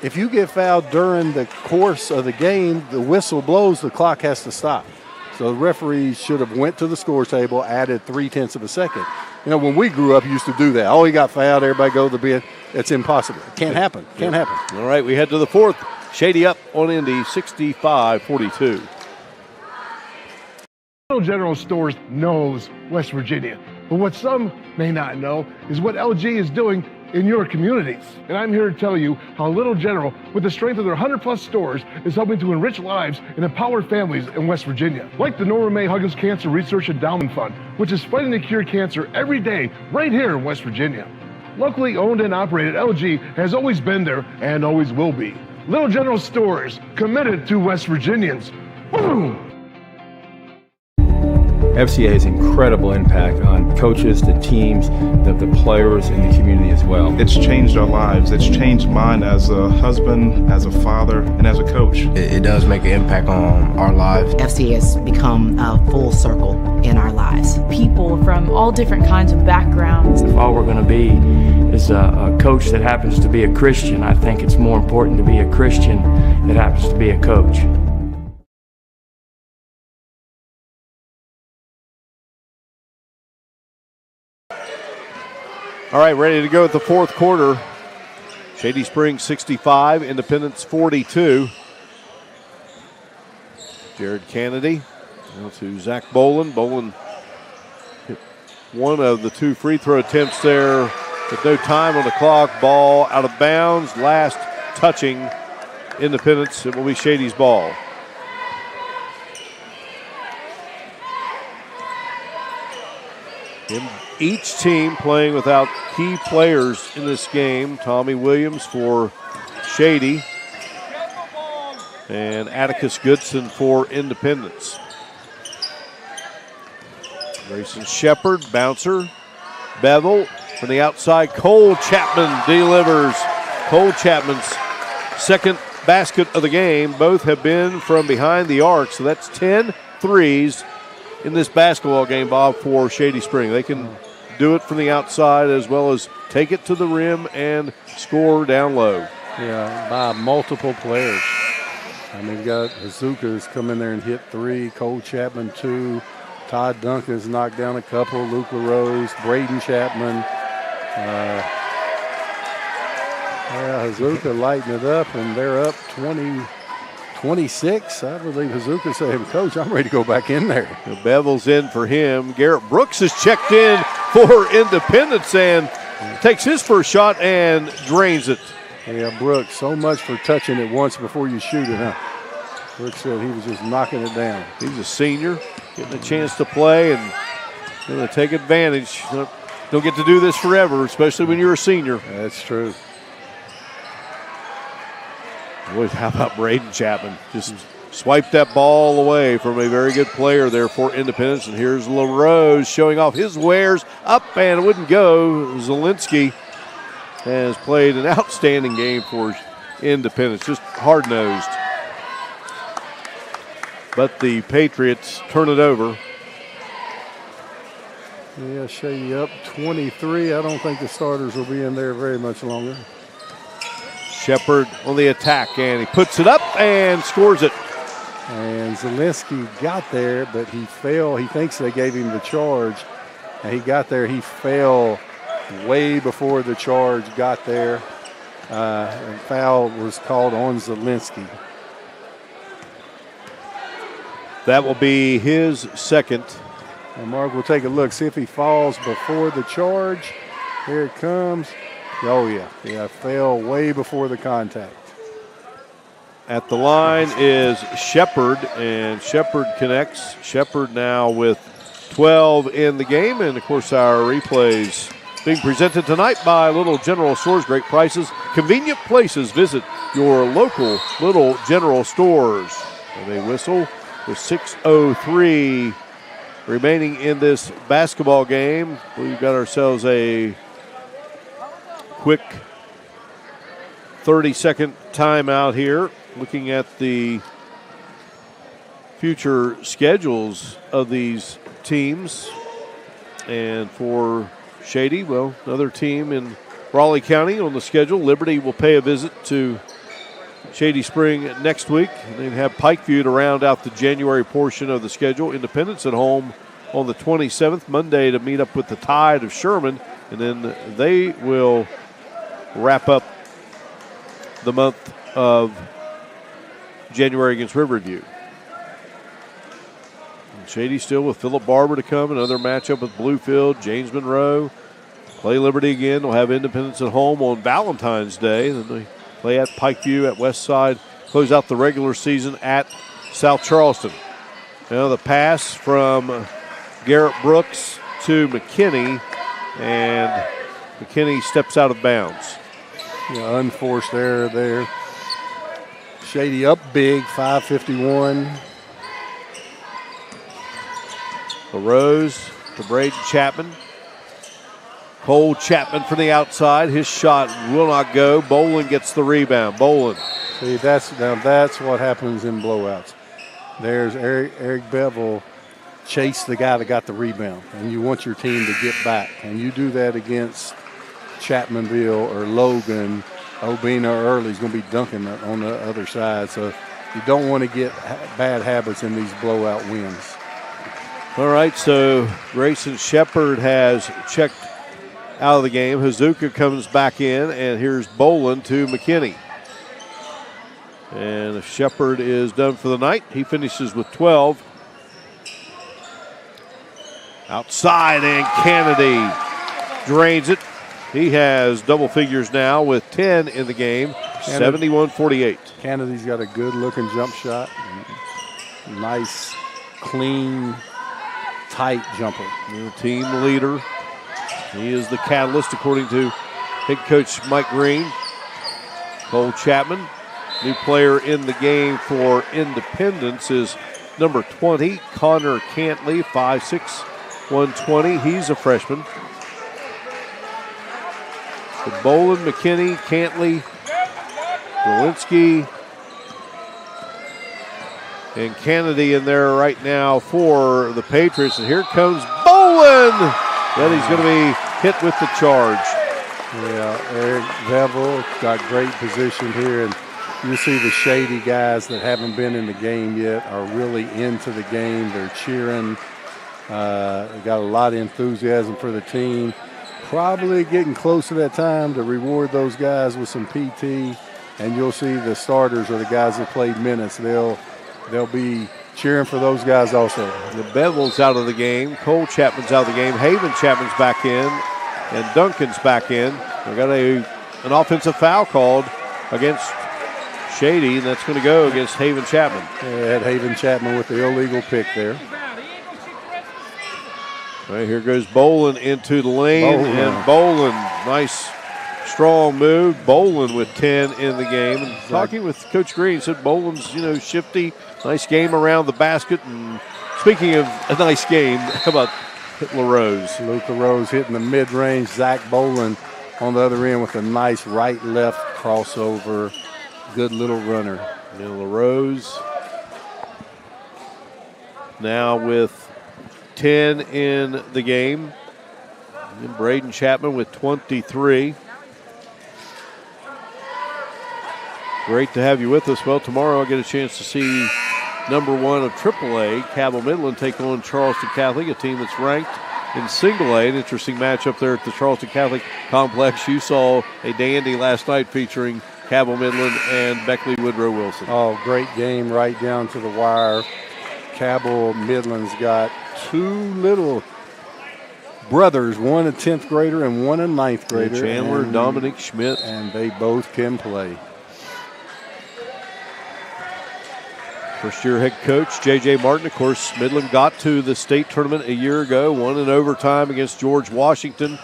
[SPEAKER 2] if you get fouled during the course of the game, the whistle blows, the clock has to stop. So the referees should have went to the score table, added 0.3 of a second. You know, when we grew up, you used to do that. Oh, he got fouled, everybody go to the bench. It's impossible. It can't happen. Can't happen.
[SPEAKER 1] All right, we head to the fourth. Shady up on Indy, 65-42.
[SPEAKER 13] Little General Stores knows West Virginia, but what some may not know is what LG is doing in your communities. And I'm here to tell you how Little General, with the strength of their 100+ stores, is helping to enrich lives and empower families in West Virginia. Like the Norma May Huggins Cancer Research Endowment Fund, which is fighting to cure cancer every day right here in West Virginia. Locally owned and operated, LG has always been there and always will be. Little General Stores, committed to West Virginians. Boom!
[SPEAKER 15] FCA has incredible impact on coaches, the teams, the players, and the community as well.
[SPEAKER 16] It's changed our lives. It's changed mine as a husband, as a father, and as a coach.
[SPEAKER 17] It does make an impact on our lives.
[SPEAKER 18] FCA has become a full circle in our lives.
[SPEAKER 19] People from all different kinds of backgrounds.
[SPEAKER 20] If all we're going to be is a coach that happens to be a Christian, I think it's more important to be a Christian that happens to be a coach.
[SPEAKER 1] All right, ready to go at the fourth quarter. Shady Springs 65, Independence 42. Jared Kennedy to Zach Bolin. Bolin hit one of the 2 free throw attempts there with no time on the clock. Ball out of bounds. Last touching Independence. It will be Shady's ball. Each team playing without key players in this game. Tommy Williams for Shady and Atticus Goodson for Independence. Grayson Shepard, bouncer. Bevel from the outside. Cole Chapman delivers. Cole Chapman's second basket of the game. Both have been from behind the arc, so that's 10 threes in this basketball game, Bob, for Shady Spring. They can do it from the outside as well as take it to the rim and score down low.
[SPEAKER 2] Yeah, by multiple players. I mean, you got Hazuka's come in there and hit 3, Cole Chapman 2, Todd Duncan's knocked down a couple, Luke LaRose, Braden Chapman. Hazuka lighting it up, and they're up 26. I believe Hazuka saying, Coach, I'm ready to go back in there.
[SPEAKER 1] Bevel's in for him. Garrett Brooks is checked in for Independence and takes his first shot and drains it.
[SPEAKER 2] Yeah, Brooks, so much for touching it once before you shoot it, huh? Brooks said he was just knocking it down.
[SPEAKER 1] He's a senior, getting a chance to play and going to take advantage. Don't get to do this forever, especially when you're a senior.
[SPEAKER 2] That's true.
[SPEAKER 1] Boy, how about Braden Chapman? Just swiped that ball away from a very good player there for Independence. And here's LaRose showing off his wares. Up and it wouldn't go. Zielinski has played an outstanding game for Independence, just hard-nosed. But the Patriots turn it over.
[SPEAKER 2] Yeah, Shady up 23. I don't think the starters will be in there very much longer.
[SPEAKER 1] Shepard on the attack, and he puts it up and scores it.
[SPEAKER 2] And Zielinski got there, but he fell. He thinks they gave him the charge, and he got there. He fell way before the charge got there. And foul was called on Zielinski.
[SPEAKER 1] That will be his second.
[SPEAKER 2] And Mark will take a look, see if he falls before the charge. Here it comes. Oh, yeah. Yeah, fell way before the contact.
[SPEAKER 1] At the line is Shepard, and Shepard connects. Shepard now with 12 in the game. And, of course, our replays being presented tonight by Little General Stores. Great prices, convenient places. Visit your local Little General Stores. And they whistle with 6:03 remaining in this basketball game. We've got ourselves a quick 30-second timeout here. Looking at the future schedules of these teams. And for Shady, well, another team in Raleigh County on the schedule. Liberty will pay a visit to Shady Spring next week. They have Pikeview to round out the January portion of the schedule. Independence at home on the 27th, Monday, to meet up with the Tide of Sherman. And then they will wrap up the month of January against Riverview. And Shady still with Philip Barber to come. Another matchup with Bluefield, James Monroe. Play Liberty again. They'll have Independence at home on Valentine's Day. Then they play at Pikeview at Westside. Close out the regular season at South Charleston. Now the pass from Garrett Brooks to McKinney, and McKinney steps out of bounds.
[SPEAKER 2] Yeah, unforced error there. Shady up big, 5:51.
[SPEAKER 1] LaRose to Braden Chapman. Cole Chapman from the outside. His shot will not go. Bolin gets the rebound. Bolin.
[SPEAKER 2] See, that's what happens in blowouts. There's Eric Bevel chase the guy that got the rebound, and you want your team to get back. And you do that against Chapmanville or Logan. Obina or Early's going to be dunking on the other side. So you don't want to get bad habits in these blowout wins.
[SPEAKER 1] All right, so Grayson Shepard has checked out of the game. Hazuka comes back in, and here's Bolin to McKinney. And if Shepard is done for the night, he finishes with 12. Outside, and Kennedy drains it. He has double figures now with 10 in the game, 71-48.
[SPEAKER 2] Kennedy's got a good-looking jump shot. Nice, clean, tight jumper.
[SPEAKER 1] The team leader. He is the catalyst, according to head coach Mike Green. Cole Chapman, new player in the game for Independence, is number 20, Connor Cantley, 5'6", 120. He's a freshman. With Bolin, McKinney, Cantley, Zielinski, and Kennedy in there right now for the Patriots. And here comes Bolin. Then he's going to be hit with the charge.
[SPEAKER 2] Yeah, Eric Bevel got great position here. And you see the Shady guys that haven't been in the game yet are really into the game. They're cheering. They got a lot of enthusiasm for the team. Probably getting close to that time to reward those guys with some PT. And you'll see the starters are the guys that played minutes. They'll be cheering for those guys also.
[SPEAKER 1] The Bevel's out of the game. Cole Chapman's out of the game. Haven Chapman's back in. And Duncan's back in. We got an offensive foul called against Shady, and that's going to go against Haven Chapman.
[SPEAKER 2] Yeah, had Haven Chapman with the illegal pick there.
[SPEAKER 1] All right, here goes Bolin into the lane, and Bolin, nice strong move. Bolin with 10 in the game. And talking with Coach Green, said Bolin's, shifty, nice game around the basket. And speaking of a nice game, how about LaRose?
[SPEAKER 2] Luke LaRose hitting the mid-range. Zach Bolin on the other end with a nice right-left crossover. Good little runner.
[SPEAKER 1] And LaRose now with 10 in the game. And Braden Chapman with 23. Great to have you with us. Well, tomorrow I'll get a chance to see number 1 of AAA, Cabell Midland, take on Charleston Catholic, a team that's ranked in single A. An interesting matchup there at the Charleston Catholic Complex. You saw a dandy last night featuring Cabell Midland and Beckley Woodrow Wilson.
[SPEAKER 2] Oh, great game right down to the wire. Cabell Midland's got 2 little brothers, one a 10th grader and one a 9th grader.
[SPEAKER 1] Chandler and Dominic Schmidt.
[SPEAKER 2] And they both can play.
[SPEAKER 1] First-year head coach J.J. Martin. Of course, Midland got to the state tournament a year ago, won in overtime against George Washington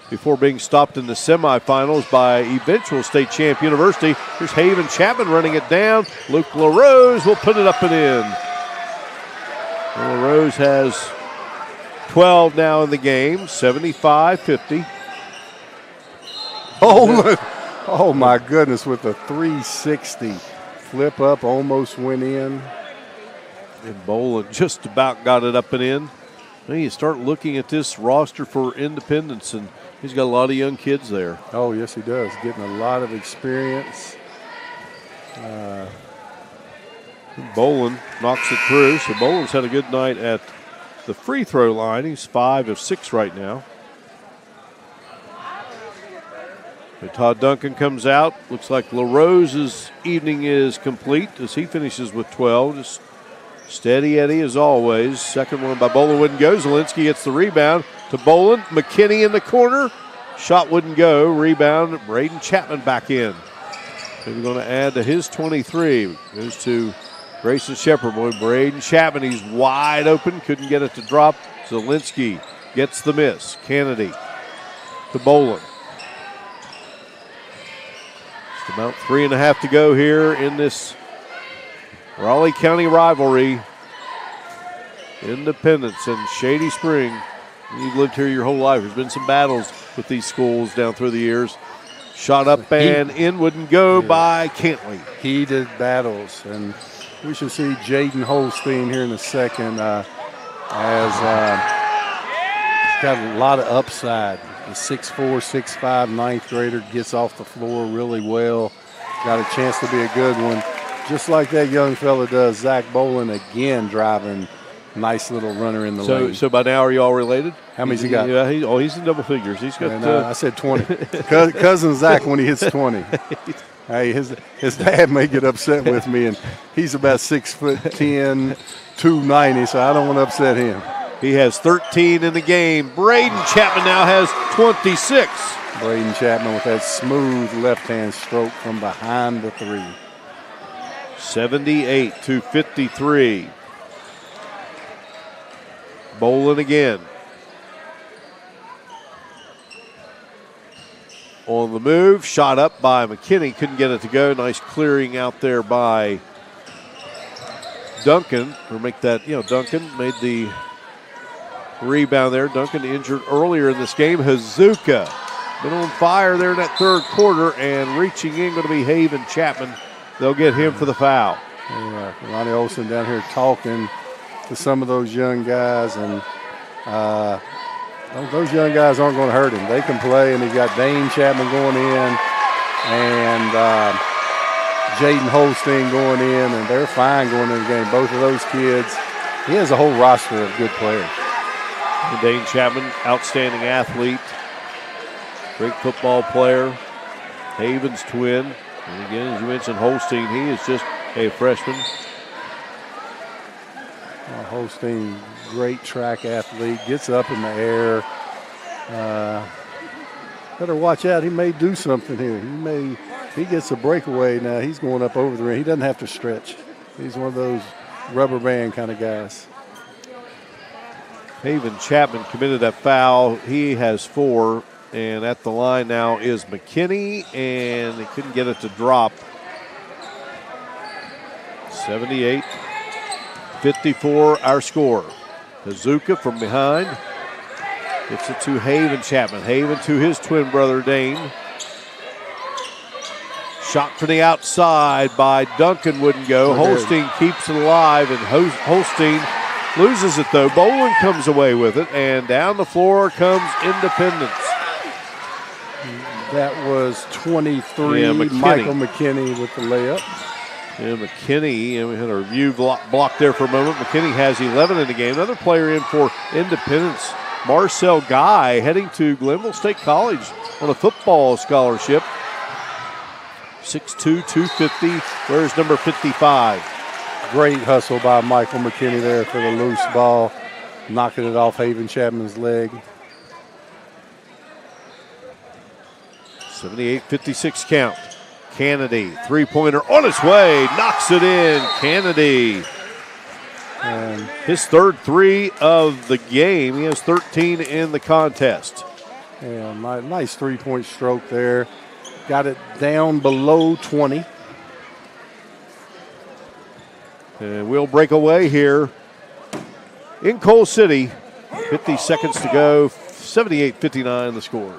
[SPEAKER 1] before being stopped in the semifinals by eventual state champ University. Here's Haven Chapman running it down. Luke LaRose will put it up and in. LaRose has 12 now in the game, 75-50.
[SPEAKER 2] Oh, my goodness, with a 360. Flip up, almost went in.
[SPEAKER 1] And Bolin just about got it up and in. Now you start looking at this roster for Independence, and he's got a lot of young kids there.
[SPEAKER 2] Oh, yes, he does. Getting a lot of experience.
[SPEAKER 1] Bolin knocks it through. So Bolin's had a good night at the free throw line. He's 5 of 6 right now. And Todd Duncan comes out. Looks like LaRose's evening is complete as he finishes with 12. Just steady Eddie as always. Second one by Bolin wouldn't go. Zielinski gets the rebound to Bolin. McKinney in the corner. Shot wouldn't go. Rebound. Braden Chapman back in. Maybe going to add to his 23. Goes to Grayson Shepherd. Boy, Braden Chapman, he's wide open. Couldn't get it to drop. Zielinski gets the miss. Kennedy to Bolin. Just about 3.5 to go here in this Raleigh County rivalry. Independence and Shady Spring. You've lived here your whole life. There's been some battles with these schools down through the years. Shot up and in, wouldn't go by Cantley.
[SPEAKER 2] Heated battles, and we should see Jaden Holstein here in a second as he's got a lot of upside. The 6'4", 6'5", 9th grader gets off the floor really well. Got a chance to be a good one. Just like that young fella does. Zach Bolin again driving. Nice little runner in the lane.
[SPEAKER 1] So by now, are you all related?
[SPEAKER 2] How many's he got?
[SPEAKER 1] Yeah, he's in double figures. He's got.
[SPEAKER 2] And, I said 20. Cousin Zach when he hits 20. Hey, his dad may get upset with me, and he's about 6'10", 290, so I don't want to upset him.
[SPEAKER 1] He has 13 in the game. Braden Chapman now has 26.
[SPEAKER 2] Braden Chapman with that smooth left-hand stroke from behind the 3.
[SPEAKER 1] 78-53. Bolin again. On the move, shot up by McKinney. Couldn't get it to go. Nice clearing out there by Duncan. Or make that, Duncan made the rebound there. Duncan injured earlier in this game. Hazuka been on fire there in that third quarter, and reaching in going to be Haven Chapman. They'll get him for the foul.
[SPEAKER 2] Yeah, Ronnie Olson down here talking to some of those young guys, and those young guys aren't going to hurt him. They can play, and he's got Dane Chapman going in and Jaden Holstein going in, and they're fine going in the game. Both of those kids, he has a whole roster of good players.
[SPEAKER 1] And Dane Chapman, outstanding athlete, great football player, Haven's twin. And again, as you mentioned, Holstein, he is just a freshman.
[SPEAKER 2] Holstein, great track athlete, gets up in the air. Better watch out. He may do something here. He gets a breakaway now. He's going up over the ring. He doesn't have to stretch. He's one of those rubber band kind of guys.
[SPEAKER 1] Haven Chapman committed that foul. He has 4. And at the line now is McKinney, and they couldn't get it to drop. 78-54 our score. Hazuka from behind. Gets it to Haven Chapman. Haven to his twin brother, Dane. Shot from the outside by Duncan wouldn't go. Holstein keeps it alive, and Holstein loses it, though. Bolin comes away with it, and down the floor comes Independence.
[SPEAKER 2] That was 23.
[SPEAKER 1] Yeah,
[SPEAKER 2] Michael McKinney with the layup.
[SPEAKER 1] Yeah, McKinney, and we had a review block there for a moment. McKinney has 11 in the game. Another player in for Independence, Marcel Guy, heading to Glenville State College on a football scholarship. 6'2", 250. Where's number 55?
[SPEAKER 2] Great hustle by Michael McKinney there for the loose ball, knocking it off Haven Chapman's leg.
[SPEAKER 1] 78-56 count. Kennedy, three-pointer on its way, knocks it in. Kennedy. And his third 3 of the game. He has 13 in the contest.
[SPEAKER 2] Yeah, nice three-point stroke there. Got it down below 20.
[SPEAKER 1] And we'll break away here in Coal City. 50 seconds to go. 78-59 the score.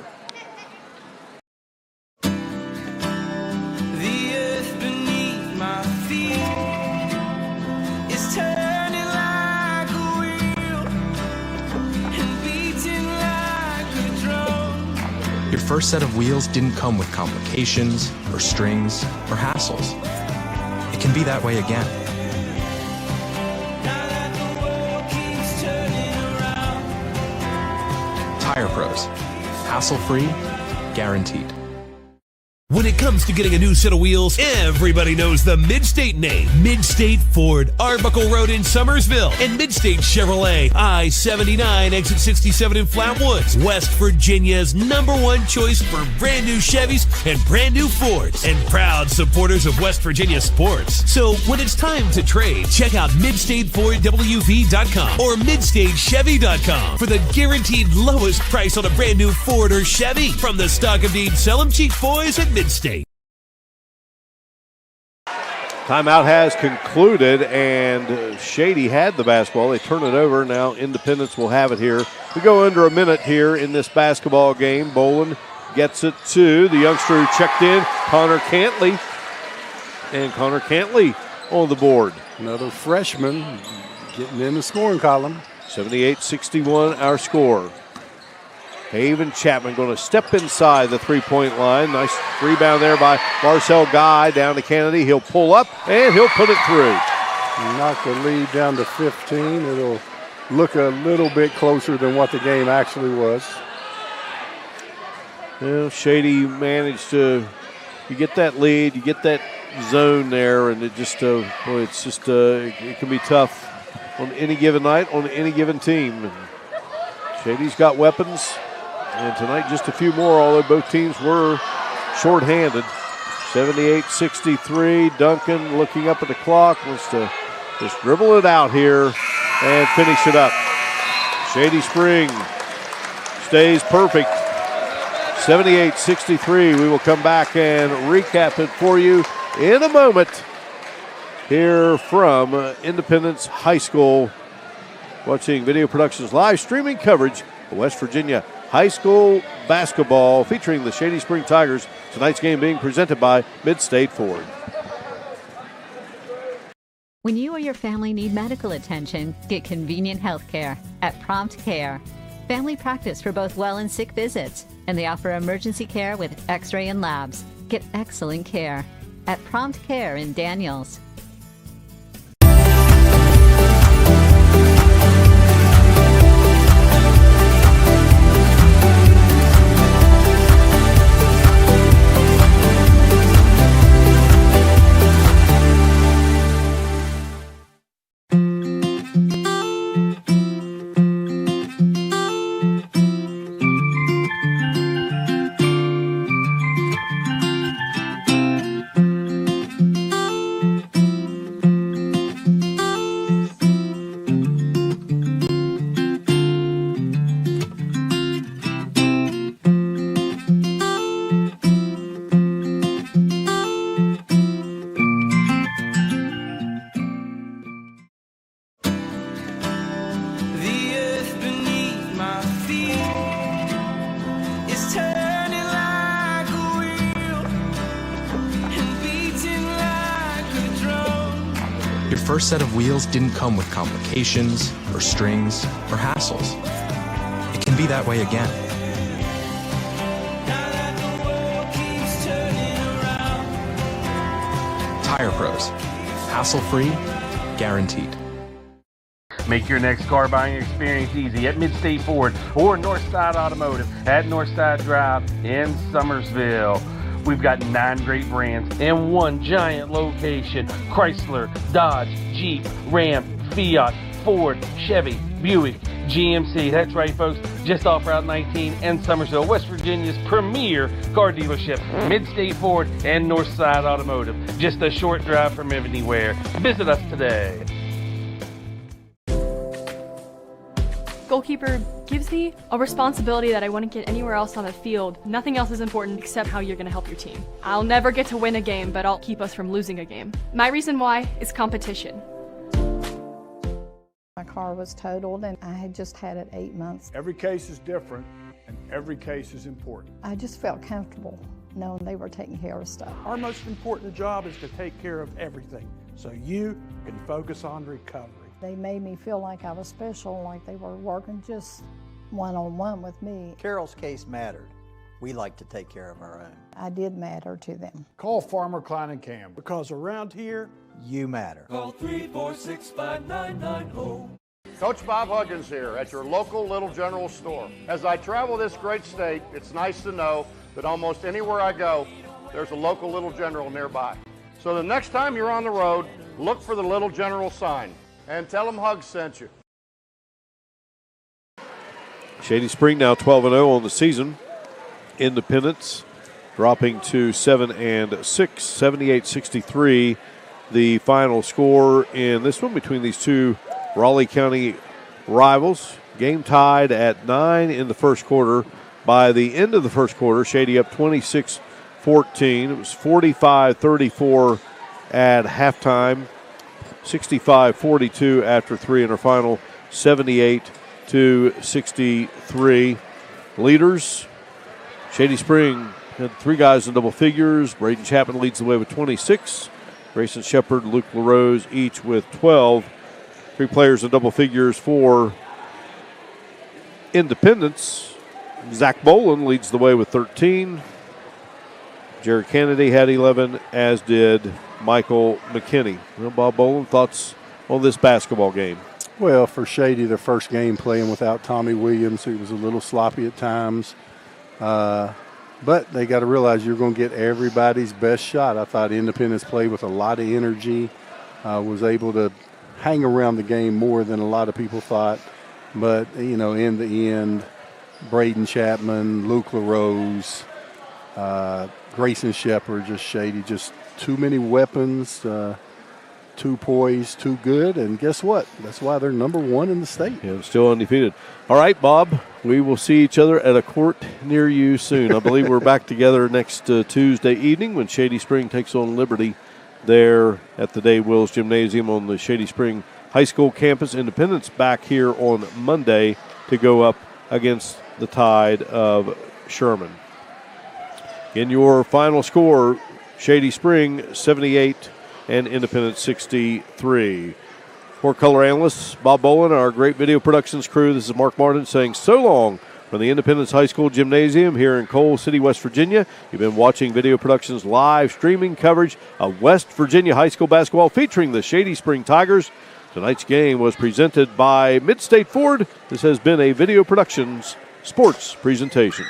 [SPEAKER 4] Your first set of wheels didn't come with complications, or strings, or hassles. It can be that way again. Tire Pros. Hassle-free, guaranteed.
[SPEAKER 21] When it comes to getting a new set of wheels, everybody knows the Midstate name. Midstate Ford, Arbuckle Road in Summersville, and Midstate Chevrolet, I-79, exit 67 in Flatwoods, West Virginia's #1 choice for brand new Chevys and brand new Fords, and proud supporters of West Virginia sports. So when it's time to trade, check out MidstateFordWV.com or MidstateChevy.com for the guaranteed lowest price on a brand new Ford or Chevy from the Stock of Deeds Sell 'em Cheap boys at Midstate.
[SPEAKER 1] Timeout has concluded, and Shady had the basketball. They turn it over. Now Independence will have it here. We go under a minute here in this basketball game. Bolin gets it to the youngster who checked in, Connor Cantley. And Connor Cantley on the board.
[SPEAKER 2] Another freshman getting in the scoring column.
[SPEAKER 1] 78-61 our score. Haven Chapman going to step inside the three-point line. Nice rebound there by Marcel Guy down to Kennedy. He'll pull up, and he'll put it through.
[SPEAKER 2] Knock the lead down to 15. It'll look a little bit closer than what the game actually was.
[SPEAKER 1] Well, Shady managed to, you get that lead, you get that zone there, and it just, it can be tough on any given night, on any given team. And Shady's got weapons. And tonight, just a few more, although both teams were shorthanded. 78-63. Duncan looking up at the clock, wants to just dribble it out here and finish it up. Shady Spring stays perfect. 78-63. We will come back and recap it for you in a moment here from Independence High School. Watching Video Productions live streaming coverage of West Virginia High School basketball featuring the Shady Spring Tigers. Tonight's game being presented by Midstate Ford.
[SPEAKER 3] When you or your family need medical attention, get convenient health care at Prompt Care. Family practice for both well and sick visits, and they offer emergency care with x-ray and labs. Get excellent care at Prompt Care in Daniels.
[SPEAKER 4] first set of wheels didn't come with complications, or strings, or hassles. It can be that way again. Tire Pros. Hassle-free, guaranteed.
[SPEAKER 5] Make your next car buying experience easy at Mid-State Ford or Northside Automotive at Northside Drive in Summersville. We've got 9 great brands in one giant location: Chrysler, Dodge, Jeep, Ram, Fiat, Ford, Chevy, Buick, GMC. That's right, folks, just off Route 19 in Summersville, West Virginia's premier car dealership, Mid-State Ford and Northside Automotive. Just a short drive from anywhere. Visit us today.
[SPEAKER 6] Goalkeeper gives me a responsibility that I wouldn't get anywhere else on the field. Nothing else is important except how you're going to help your team. I'll never get to win a game, but I'll keep us from losing a game. My reason why is competition.
[SPEAKER 7] My car was totaled and I had just had it 8 months.
[SPEAKER 22] Every case is different and every case is important.
[SPEAKER 7] I just felt comfortable knowing they were taking care of stuff.
[SPEAKER 8] Our most important job is to take care of everything so you can focus on recovery.
[SPEAKER 7] They made me feel like I was special, like they were working just one-on-one with me.
[SPEAKER 9] Carol's case mattered. We like to take care of our own.
[SPEAKER 7] I did matter to them.
[SPEAKER 22] Call Farmer Klein and Cam.
[SPEAKER 8] Because around here,
[SPEAKER 9] you matter.
[SPEAKER 10] Call 346-5990.
[SPEAKER 11] Coach Bob Huggins here at your local Little General store. As I travel this great state, it's nice to know that almost anywhere I go, there's a local Little General nearby. So the next time you're on the road, look for the Little General sign and tell them Hugs sent you.
[SPEAKER 1] Shady Spring now 12-0 on the season. Independence dropping to 7-6, 78-63. The final score in this one between these two Raleigh County rivals. Game tied at 9 in the first quarter. By the end of the first quarter, Shady up 26-14. It was 45-34 at halftime, 65-42 after 3 in our final, 78-63. Leaders, Shady Spring had 3 guys in double figures. Braden Chapman leads the way with 26. Grayson Shepard, Luke LaRose each with 12. 3 players in double figures for Independence. Zach Boland leads the way with 13. Jared Kennedy had 11, as did Michael McKinney. Well, Bob Boland, thoughts on this basketball game?
[SPEAKER 2] Well, for Shady, their first game playing without Tommy Williams, who was a little sloppy at times. But they got to realize you're going to get everybody's best shot. I thought Independence played with a lot of energy, was able to hang around the game more than a lot of people thought. But, you know, in the end, Braden Chapman, Luke LaRose, Grayson Shepard, just Shady, just too many weapons, too poised, too good, and guess what? That's why they're number 1 in the state.
[SPEAKER 1] Yeah, still undefeated. All right, Bob, we will see each other at a court near you soon. I believe we're back together next Tuesday evening when Shady Spring takes on Liberty there at the Dave Wills Gymnasium on the Shady Spring High School campus. Independence back here on Monday to go up against the Tide of Sherman. In your final score, Shady Spring 78 and Independence 63. For color analysts Bob Boland, our great video productions crew, this is Mark Martin saying so long from the Independence High School Gymnasium here in Coal City, West Virginia. You've been watching Video Productions live streaming coverage of West Virginia high school basketball featuring the Shady Spring Tigers. Tonight's game was presented by Mid-State Ford. This has been a Video Productions sports presentation.